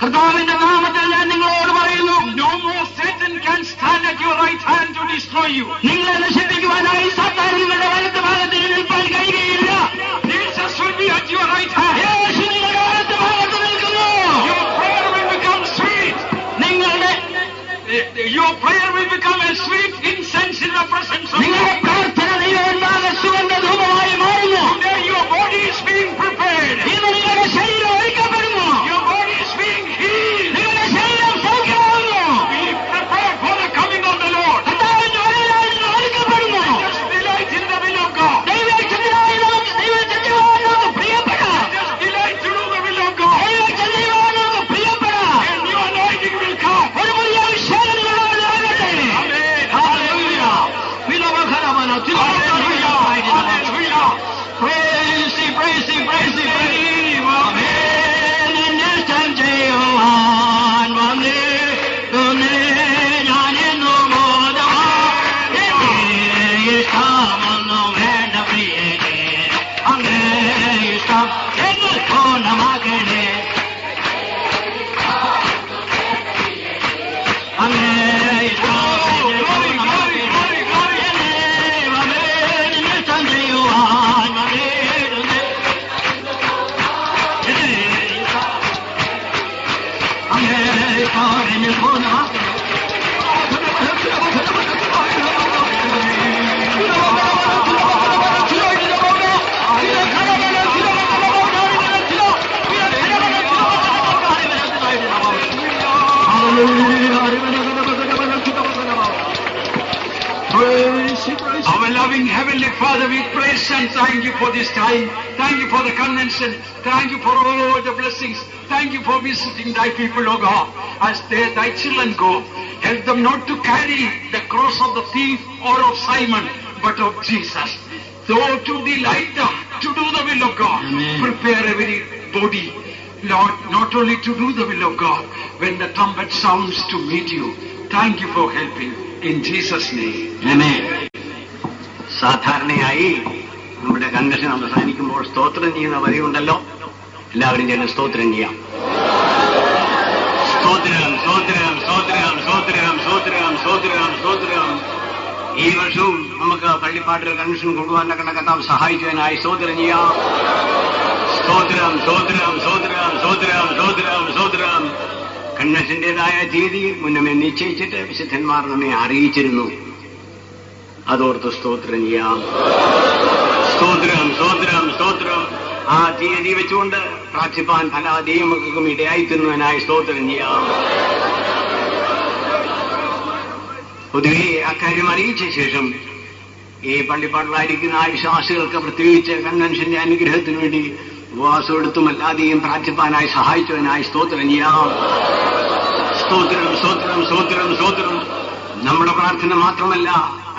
കർത്താവിന്റെ നാമത്തിൽ ഞാൻ നിങ്ങളോട് പറയുന്നു, no more Satan can stand at your right hand to destroy you. നിങ്ങളെ നശിപ്പിക്കുവാനായി സാത്താൻ നിങ്ങളുടെ വലത്ത് ഭാഗത്ത് നിൽപ്പാൻ കഴിയുകയില്ല. Jesus will be at your right hand. യേശു നിങ്ങളുടെ വലത്ത് ഭാഗത്ത് നിൽക്കുന്നു. Your prayer will become sweet. Your prayer will become a sweet incense in the presence of നിങ്ങളുടെ God. പ്രാർത്ഥന ദൈവമെന്നാകെ സുഗന്ധധൂപമായി മാറുന്നു. Today your body is being prepared. ഇന്ന് നിങ്ങളുടെ ശരീരം ഒരുക്കപ്പെടുന്നു. Your body is being healed. നിങ്ങളുടെ ശരീരം സൗഖ്യമാകുന്നു. Be prepared for the coming of the Lord. കർത്താവിന്റെ വരവിനായി നിങ്ങൾ ഒരുക്കപ്പെടുന്നു. Just delight in the will of God. ദൈവചിന്തയായി നമുക്ക് പ്രിയപ്പെടാം. Just delight to do the will of God. ദൈവചിന്തയായി നമുക്ക് പ്രിയപ്പെടാം. A new anointing will come. ഒരു പുതിയ അഭിഷേകം നിങ്ങളോട് ആകട്ടെ. Amen. ഹല്ലേലൂയ. വിലവകരമന Hallelujah. Hallelujah. Praise him, praise him, praise him, praise him. Amen. Ninnishtam ചെയ്യുവാൻ വന്നിടുന്നേ ഞാനെന്നു ബോധവാൻ. എന്നെ ഇഷ്ടമൊന്നും വേണ്ട പ്രിയനേ, അങ്ങേ ഇഷ്ടം എന്നിൽ പൂർണ്ണമാകണേ. അങ്ങേ ഇഷ്ടം എന്നിൽ പൂർണ്ണമാകണേ. എന്നെ നിന്നിഷ്ടം ചെയ്യുവാൻ വന്നിടുന്നേ. അങ്ങേ ഇഷ്ടം എന്നിൽ പൂർണ്ണമാകണേ. Our loving Heavenly Father, we praise and thank you for this time. Thank you for the convention. Thank you for all the blessings. Thank you for visiting thy people, O God, as thy children go. Help them not to carry the cross of the thief or of Simon, but of Jesus. So to delight them, to do the will of God. Amen. Prepare everybody, Lord, not only to do the will of God, when the trumpet sounds to meet you. Thank you for helping. In Jesus' name. ആമേൻ. സാധാരണയായി നമ്മുടെ കൺവെൻഷൻ അവസാനിക്കുമ്പോൾ സ്തോത്രം ചെയ്യുന്ന പതിവുണ്ടല്ലോ. എല്ലാവരും ചേർന്ന് സ്തോത്രം ചെയ്യാം. സ്തോത്രം, സ്തോത്രം, സ്തോത്രം, സ്തോത്രം, സ്തോത്രം, സ്തോത്രം, സ്തോത്രം. ഈ വർഷവും നമുക്ക് പള്ളിപ്പാട്ടിൽ കൺവെൻഷൻ കൊണ്ടുപോകാൻ കർത്താവ് സഹായിച്ചതിനായി സ്തോത്രം ചെയ്യാം. സ്തോത്രം, സ്തോത്രം, സ്തോത്രം, സ്തോത്രം, സ്തോത്രം, സ്തോത്രം. കൺവെൻഷന്റേതായ തീയതി മുന്നമേ നിശ്ചയിച്ചിട്ട് വിശുദ്ധന്മാർ നമ്മെ അറിയിച്ചിരുന്നു. അതോർത്ത് സ്തോത്രം ചെയ്യാം. സ്തോത്രം, സ്തോത്രം, സ്തോത്രം. ആ തീയതി വെച്ചുകൊണ്ട് പ്രാർത്ഥിപ്പാൻ പല ദൈവമക്കൾക്കും ഇടയായിത്തീരുന്നതിനായി സ്തോത്രം ചെയ്യാം. പൊതുവെ അക്കാര്യം അറിയിച്ച ശേഷം ഈ പള്ളിപ്പാട്ടിലായിരിക്കുന്ന ആ വിശ്വാസികൾക്ക് പ്രത്യേകിച്ച് കൺവെൻഷന്റെ അനുഗ്രഹത്തിന് വേണ്ടി ഉപവാസം എടുത്തും അല്ലാതെയും പ്രാർത്ഥിപ്പാനായി സഹായിച്ചതിനായി സ്തോത്രം ചെയ്യാം. സ്തോത്രം, സ്തോത്രം, സ്തോത്രം, സ്തോത്രം. നമ്മുടെ പ്രാർത്ഥന മാത്രമല്ല,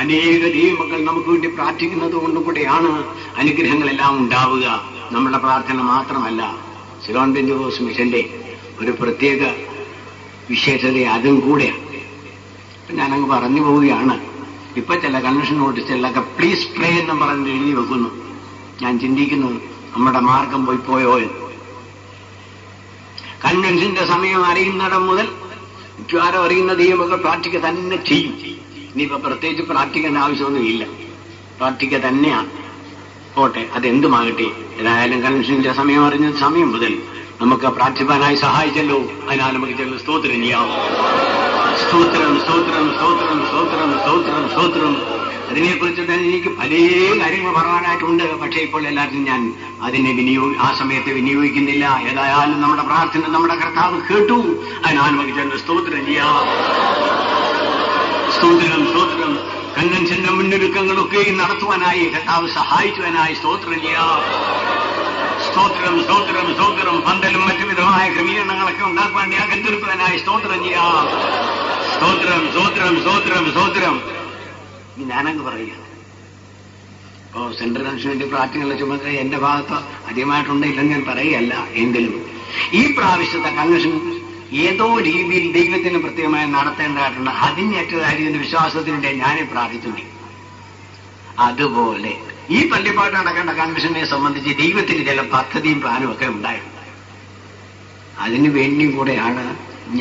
അനേക ദൈവമക്കൾ നമുക്ക് വേണ്ടി പ്രാർത്ഥിക്കുന്നത് കൊണ്ടും കൂടെയാണ് അനുഗ്രഹങ്ങളെല്ലാം ഉണ്ടാവുക. നമ്മുടെ പ്രാർത്ഥന മാത്രമല്ല, സിലോൺ പെന്തക്കോസ്ത് മിഷന്റെ ഒരു പ്രത്യേക വിശേഷത അതും കൂടെയാണ്. ഞാനങ്ങ് പറഞ്ഞു പോവുകയാണ്. ഇപ്പൊ ചില കൺവെൻഷൻ നോട്ടീസിലൊക്കെ പ്ലീസ് പ്രേ എന്നും പറഞ്ഞ് എഴുതി വെക്കുന്നു. ഞാൻ ചിന്തിക്കുന്നു, നമ്മുടെ മാർഗം പോയോ എന്ന്. കൺവെൻഷന്റെ സമയം അറിയുന്നിടം മുതൽ മിക്കവാറും അറിയുന്ന ദൈവമക്കൾ പ്രാർത്ഥിക്കുക തന്നെ ചെയ്യും. ഇനിയിപ്പോ പ്രത്യേകിച്ച് പ്രാർത്ഥിക്കേണ്ട ആവശ്യമൊന്നുമില്ല, പ്രാർത്ഥിക്കുക തന്നെയാണ്. പോട്ടെ, അതെന്തുമാകട്ടെ. ഏതായാലും കൺവെൻഷന്റെ സമയം അറിഞ്ഞ സമയം മുതൽ നമുക്ക് പ്രാർത്ഥിപ്പാനായി സഹായിച്ചല്ലോ. അതിനാൽ നമുക്ക് ചില സ്തോത്രം ചെയ്യാം. സ്തോത്രം, സ്തോത്രം, സ്തോത്രം, സ്തോത്രം, സ്തോത്രം, സ്തോത്രം. അതിനെക്കുറിച്ച് തന്നെ എനിക്ക് പല കാര്യങ്ങൾ പറയാനായിട്ടുണ്ട്. പക്ഷേ ഇപ്പോൾ എല്ലാവർക്കും ഞാൻ അതിനെ ആ സമയത്ത് വിനിയോഗിക്കുന്നില്ല. ഏതായാലും നമ്മുടെ പ്രാർത്ഥന നമ്മുടെ കർത്താവ് കേട്ടു. അതിനാൽ നമുക്ക് ചെന്ന് സ്തോത്രം ചെയ്യാം. സ്തോത്രം, സ്തോത്രം. കൺവെൻഷന്റെ മുന്നൊരുക്കങ്ങളൊക്കെ നടത്തുവാനായി കർത്താവ് സഹായിച്ചതിനായി സ്തോത്രം ചെയ്യാം. സ്തോത്രം, സ്തോത്രം, സ്തോത്രം. പന്തലും മറ്റു വിധമായ ക്രമീകരണങ്ങളൊക്കെ ഉണ്ടാക്കുവാൻ അകത്തെടുക്കുവാനായി സ്തോത്രം ചെയ്യാം. സ്തോത്രം, സ്തോത്രം, സ്തോത്രം, സ്തോത്രം. ഞാനങ്ങ് പറയുക. ഇപ്പോ സെൻട്രൽ കൺവെൻഷന്റെ പ്രാർത്ഥനകളുടെ ചുമതല എന്റെ ഭാഗത്ത് അധികമായിട്ടുണ്ട്, ഇല്ലെന്ന് ഞാൻ പറയുകയല്ല. എങ്കിലും ഈ പ്രാവശ്യത്തെ കൺവെൻഷൻ ഏതോ രീതിയിൽ ദൈവത്തിന് പ്രത്യേകമായി നടത്തേണ്ടതായിട്ടുണ്ട്. അതിനേറ്റതായിരിക്കുന്ന വിശ്വാസത്തിന്റെ ഞാനേ പ്രാർത്ഥിച്ചുണ്ട്. അതുപോലെ ഈ പള്ളിപ്പാട്ട് നടക്കേണ്ട കൺവെൻഷനെ സംബന്ധിച്ച് ദൈവത്തിന് ചില പദ്ധതിയും പ്ലാനും ഒക്കെ ഉണ്ടായിരുന്നു. അതിനു വേണ്ടിയും കൂടെയാണ്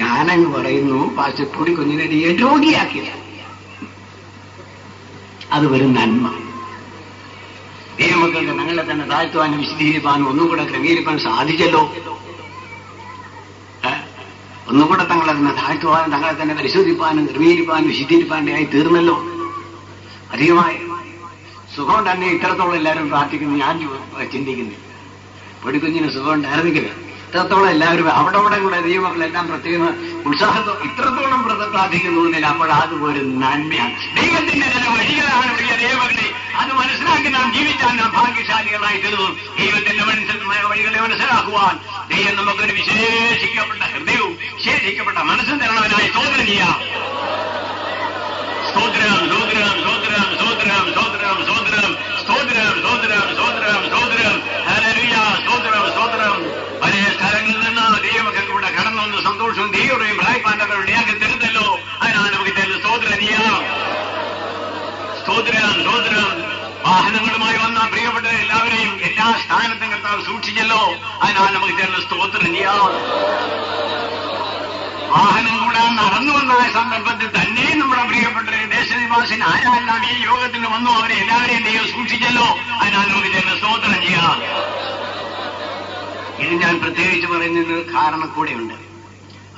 ഞാനങ്ങ് പറയുന്നു പാസ്റ്റർ പൊടിക്കുഞ്ഞിനെ രോഗിയാക്കിയത്. അത് ഒരു നന്മ. ദൈവമക്കൾക്ക് ഞങ്ങളെ തന്നെ താഴ്ത്തുവാനും വിശദീകരിക്കാനും ഒന്നും കൂടെ ക്രമീകരിക്കാൻ സാധിച്ചല്ലോ. ഒന്നും കൂടെ തങ്ങളെ തന്നെ താഴ്ത്തുവാനും തങ്ങളെ തന്നെ പരിശോധിപ്പാനും ക്രമീകരിപ്പാനും വിശദീകരിപ്പാനായി തീർന്നല്ലോ. അധികമായി സുഖം തന്നെ ഇത്രത്തോളം എല്ലാവരും പ്രാർത്ഥിക്കുന്നു ഞാൻ ചിന്തിക്കുന്നില്ല. പൊടിക്കുഞ്ഞിന് സുഖം ഉണ്ടായിരുന്നെങ്കിൽ ഇത്രത്തോളം എല്ലാവരും അവിടെ കൂടെ ദൈവമക്കളെല്ലാം പ്രത്യേക ഉത്സാഹത്തോ ഇത്രത്തോളം പ്രാർത്ഥിക്കുന്നില്ല. അപ്പോൾ അത് ഒരു നന്മയാണ്. ദൈവത്തിന്റെ ചില വഴികളാണ് പ്രിയ ദൈവമക്കളെ. അത് മനസ്സിലാക്കി നാം ജീവിച്ചാൽ നാം ഭാഗ്യശാലികളായി തീർന്നു. ദൈവത്തിന്റെ വഴികളെ മനസ്സിലാക്കുവാൻ ദൈവം നമുക്കൊരു വിശേഷിക്കപ്പെട്ട ഹൃദയവും വിശേഷിക്കപ്പെട്ട മനസ്സും തരണവനായി സ്തോത്രം ചെയ്യാം. സ്തോത്രം സ്തോത്രം സ്തോത്രം സ്തോത്രം സ്തോത്രം സ്തോത്രം സ്തോത്രം സ്തോത്രം സ്തോത്രം സ്തോത്രം ഹല്ലേലൂയ സ്തോത്രം സ്തോത്രം. പല സ്ഥലങ്ങളിൽ നിന്ന് ദൈവമക്കൾക്ക് ഇവിടെ കടന്നു വന്ന് സന്തോഷവും ദൈവയും പ്രായപ്പാണ്ടവരുടെ ഞങ്ങൾക്ക് തരുന്നല്ലോ. അതിനാണ് നമുക്ക് തരുന്നത്. സ്തോത്രം ചെയ്യാം. സ്തോത്രം സ്തോത്രം. വാഹനങ്ങളുമായി വന്ന പ്രിയപ്പെട്ട എല്ലാവരെയും എല്ലാ സ്ഥാനത്തും കർത്താവ് സൂക്ഷിച്ചല്ലോ. അതിനാണ് നമുക്ക് തരുന്നത്. സ്തോത്രം ചെയ്യാം. വാഹനം കൂടാൻ നടന്നു വന്ന സന്ദർഭത്തിൽ തന്നെ നമ്മുടെ പ്രിയപ്പെട്ട ദേശനിവാസിന് ആരെല്ലാം ഈ യോഗത്തിന് വന്നു അവരെ എല്ലാവരെയും ദൈവം സൂക്ഷിച്ചല്ലോ. അതിനാണ് നമുക്ക് തരുന്നത്. സ്തോത്രം ചെയ്യാം. ഇത് ഞാൻ പ്രത്യേകിച്ച് പറയുന്നത് കാരണം കൂടെയുണ്ട്.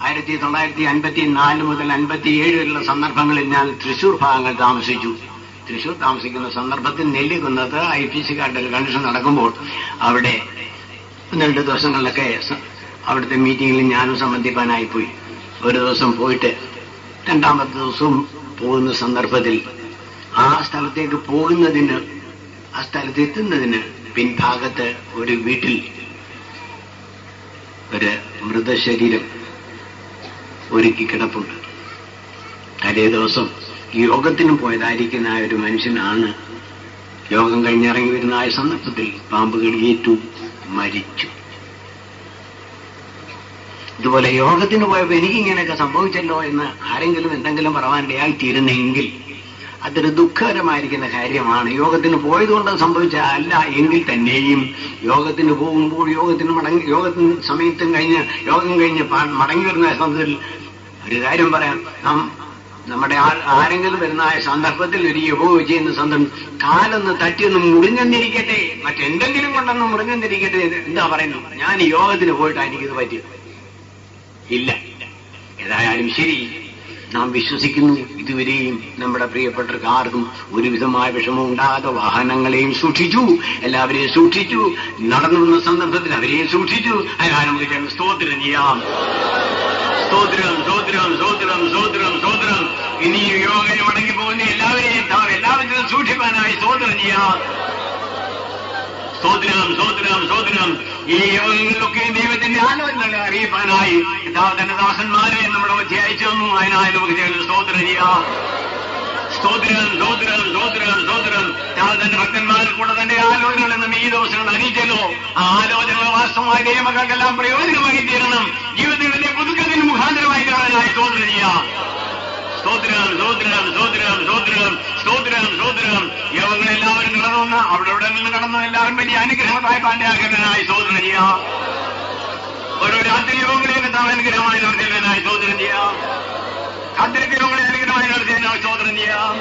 1954 മുതൽ 57 വരെയുള്ള സന്ദർഭങ്ങളിൽ ഞാൻ തൃശൂർ ഭാഗങ്ങൾ താമസിച്ചു. തൃശൂർ താമസിക്കുന്ന സന്ദർഭത്തിൽ നെല്ലിക്കുന്നത് IPC കാരുടെ കൺവെൻഷൻ നടക്കുമ്പോൾ അവിടെ 2 ദിവസങ്ങളിലൊക്കെ അവിടുത്തെ മീറ്റിങ്ങിൽ ഞാനും സംബന്ധിപ്പാനായിപ്പോയി. ഒരു ദിവസം പോയിട്ട് രണ്ടാമത്തെ ദിവസവും പോകുന്ന സന്ദർഭത്തിൽ ആ സ്ഥലത്തേക്ക് പോകുന്നതിന് ആ സ്ഥലത്തെത്തുന്നതിന് പിൻഭാഗത്ത് ഒരു വീട്ടിൽ ഒരു മൃതശരീരം ഒരുക്കി കിടപ്പുണ്ട്. തലേ ദിവസം യോഗത്തിനും പോയതായിരിക്കുന്ന ആ ഒരു മനുഷ്യനാണ് യോഗം കഴിഞ്ഞിറങ്ങി വരുന്ന ആ സന്ദർഭത്തിൽ പാമ്പ് കടിയേറ്റു മരിച്ചു. ഇതുപോലെ യോഗത്തിന് പോയപ്പോൾ എനിക്കിങ്ങനെയൊക്കെ സംഭവിച്ചല്ലോ എന്ന് ആരെങ്കിലും എന്തെങ്കിലും പറയാനിടയായി തീരുന്നെങ്കിൽ അതൊരു ദുഃഖകരമായിരിക്കുന്ന കാര്യമാണ്. യോഗത്തിന് പോയതുകൊണ്ട് സംഭവിച്ച അല്ല എങ്കിൽ തന്നെയും യോഗത്തിന് പോകുമ്പോൾ യോഗത്തിന് സമയത്തും യോഗം കഴിഞ്ഞ് മടങ്ങി വരുന്ന സന്ദർഭത്തിൽ ഒരു കാര്യം പറയാം. നമ്മുടെ ആരെങ്കിലും വരുന്ന സന്ദർഭത്തിൽ ഒരു യോഗ ചെയ്യുന്ന സന്ദർഭം കാലൊന്ന് തട്ടിയൊന്ന് മുറിഞ്ഞെന്നിരിക്കട്ടെ, മറ്റെന്തെങ്കിലും കൊണ്ടൊന്ന് മുറിഞ്ഞെന്നിരിക്കട്ടെ. എന്താ പറയുന്നു? ഞാൻ യോഗത്തിന് പോയിട്ടാണ് എനിക്കിത് പറ്റിയത്. ഇല്ല, ഏതായാലും ശരി, നാം വിശ്വസിക്കുന്നു ഇതുവരെയും നമ്മുടെ പ്രിയപ്പെട്ടവർക്ക് ആർക്കും ഒരുവിധമായ വിഷമം ഉണ്ടാകാതെ വാഹനങ്ങളെയും സൂക്ഷിച്ചു, എല്ലാവരെയും സൂക്ഷിച്ചു, നടന്നു വന്ന സന്ദർഭത്തിൽ അവരെയും സൂക്ഷിച്ചു. അതിനാലും സ്തോത്രം ചെയ്യാം. സ്തോത്രം സ്തോത്രം സ്തോത്രം സ്തോത്രം സ്തോത്രം. ഇനി യോഗം മടങ്ങി പോകുന്ന എല്ലാവരും സൂക്ഷിക്കാനായി സ്തോത്രം ചെയ്യാം. സ്തോത്രം സ്തോത്രം സ്തോത്രം. ഈ യോഗങ്ങളിലൊക്കെ ദൈവത്തിന്റെ ആലോചനകളെ അറിയിപ്പാനായി തന്റെ ദാസന്മാരെ നമ്മുടെ മധ്യ അയച്ചു തന്നു. അതിനായി നമുക്ക് ചേർന്ന് സ്തോത്രം ചെയ്യാം. സ്തോത്രം സ്തോത്രം സ്തോത്രം സ്തോത്രം. തന്റെ ഭക്തന്മാരിൽ കൂടെ തന്റെ ആലോചനകൾ എന്നും ഈ ദിവസങ്ങൾ അറിയിച്ചല്ലോ. ആ ആലോചനകൾ വാസ്തവമായി ദൈവമക്കൾക്കെല്ലാം പ്രയോജനമായി തീരണം. ജീവിതത്തിന്റെ പുതുക്കത്തിന് മുഖാന്തരമായി കാണാനായി സ്തോത്രം ചെയ്യാം. സ്തോത്രം സ്തോത്രം സ്തോത്രം സ്തോത്രം സ്തോത്രം സ്തോത്രം. യോഗങ്ങളെല്ലാവരും കടന്നു അവിടെ നിന്ന് കടന്നു എല്ലാവരും വലിയ അനുഗ്രഹമായി തന്റെ ആഗ്രഹനായി സ്തോത്രം ചെയ്യാം. ഓരോ രാത്രി യോഗങ്ങളെ അനുഗ്രഹമായി നടത്തിയതിനായി സ്തോത്രം ചെയ്യാം. രാത്രിക്ക് യോഗങ്ങളെ അനുഗ്രഹമായി നടത്തിയതിനായി സ്തോത്രം ചെയ്യാം.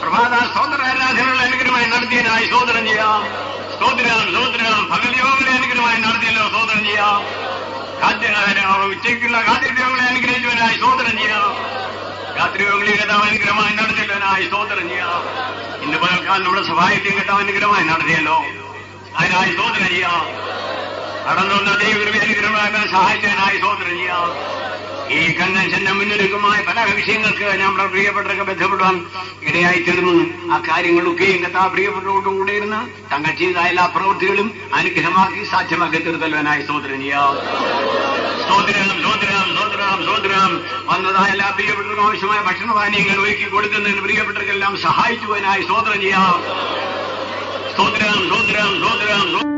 പ്രഭാത സ്തോത്ര ആരാധനകളെ അനുഗ്രഹമായി നടത്തിയതിനായി സ്തോത്രം ചെയ്യാം. സ്തോത്രം സ്തോത്രം. പകൽ യോഗങ്ങളെ അനുഗ്രഹമായി നടത്തിയല്ലോ സ്തോത്രം ചെയ്യാം. ഉച്ചയ്ക്കുള്ള രാത്രിയോഗങ്ങളെ അനുഗ്രഹിച്ചവനായി സ്തോത്രം ചെയ്യാം. രാത്രിയോഗങ്ങളെ കഥാവ് അനുഗ്രഹമായി നടത്തിയവനായി സ്തോത്രം ചെയ്യാം. ഇന്ന് പകൽക്കാലം നമ്മുടെ സഹായത്തെയും കഥാവ് അനുഗ്രഹമായി നടത്തിയല്ലോ, അതിനായി സ്തോത്രം ചെയ്യാം. കടന്നുവന്ന ദൈവകൃപ അനുഗ്രഹമായി സഹായിച്ചതിനായി സ്തോത്രം ചെയ്യാം. ഈ കൺവെൻഷന്റെ മുന്നൊരുക്കമായ പല വിഷയങ്ങൾക്ക് നമ്മുടെ പ്രിയപ്പെട്ടവർക്ക് ബന്ധപ്പെടുവാൻ ഇടയായി തീർന്നു. ആ കാര്യങ്ങളൊക്കെയും കഥാ പ്രിയപ്പെട്ടവരോടും കൂടെ ഇരുന്ന് തങ്ങൾ ചെയ്ത എല്ലാ പ്രവൃത്തികളും അനുഗ്രഹമാക്കി സാധ്യമാക്കി തീർത്തലുവാനായി സ്തോത്രം ചെയ്യാം. സ്തോത്രം സ്തോത്രം സ്തോത്രം സ്തോത്രം. വന്നതായ എല്ലാ പ്രിയപ്പെട്ടവർക്കും ആവശ്യമായ ഭക്ഷണപാനീയങ്ങൾ ഒരുക്കി കൊടുക്കുന്നതിന് പ്രിയപ്പെട്ടവർക്കെല്ലാം സഹായിച്ചുവാനായി സ്തോത്രം ചെയ്യാം. സ്തോത്രം സ്തോത്രം സ്തോത്രം.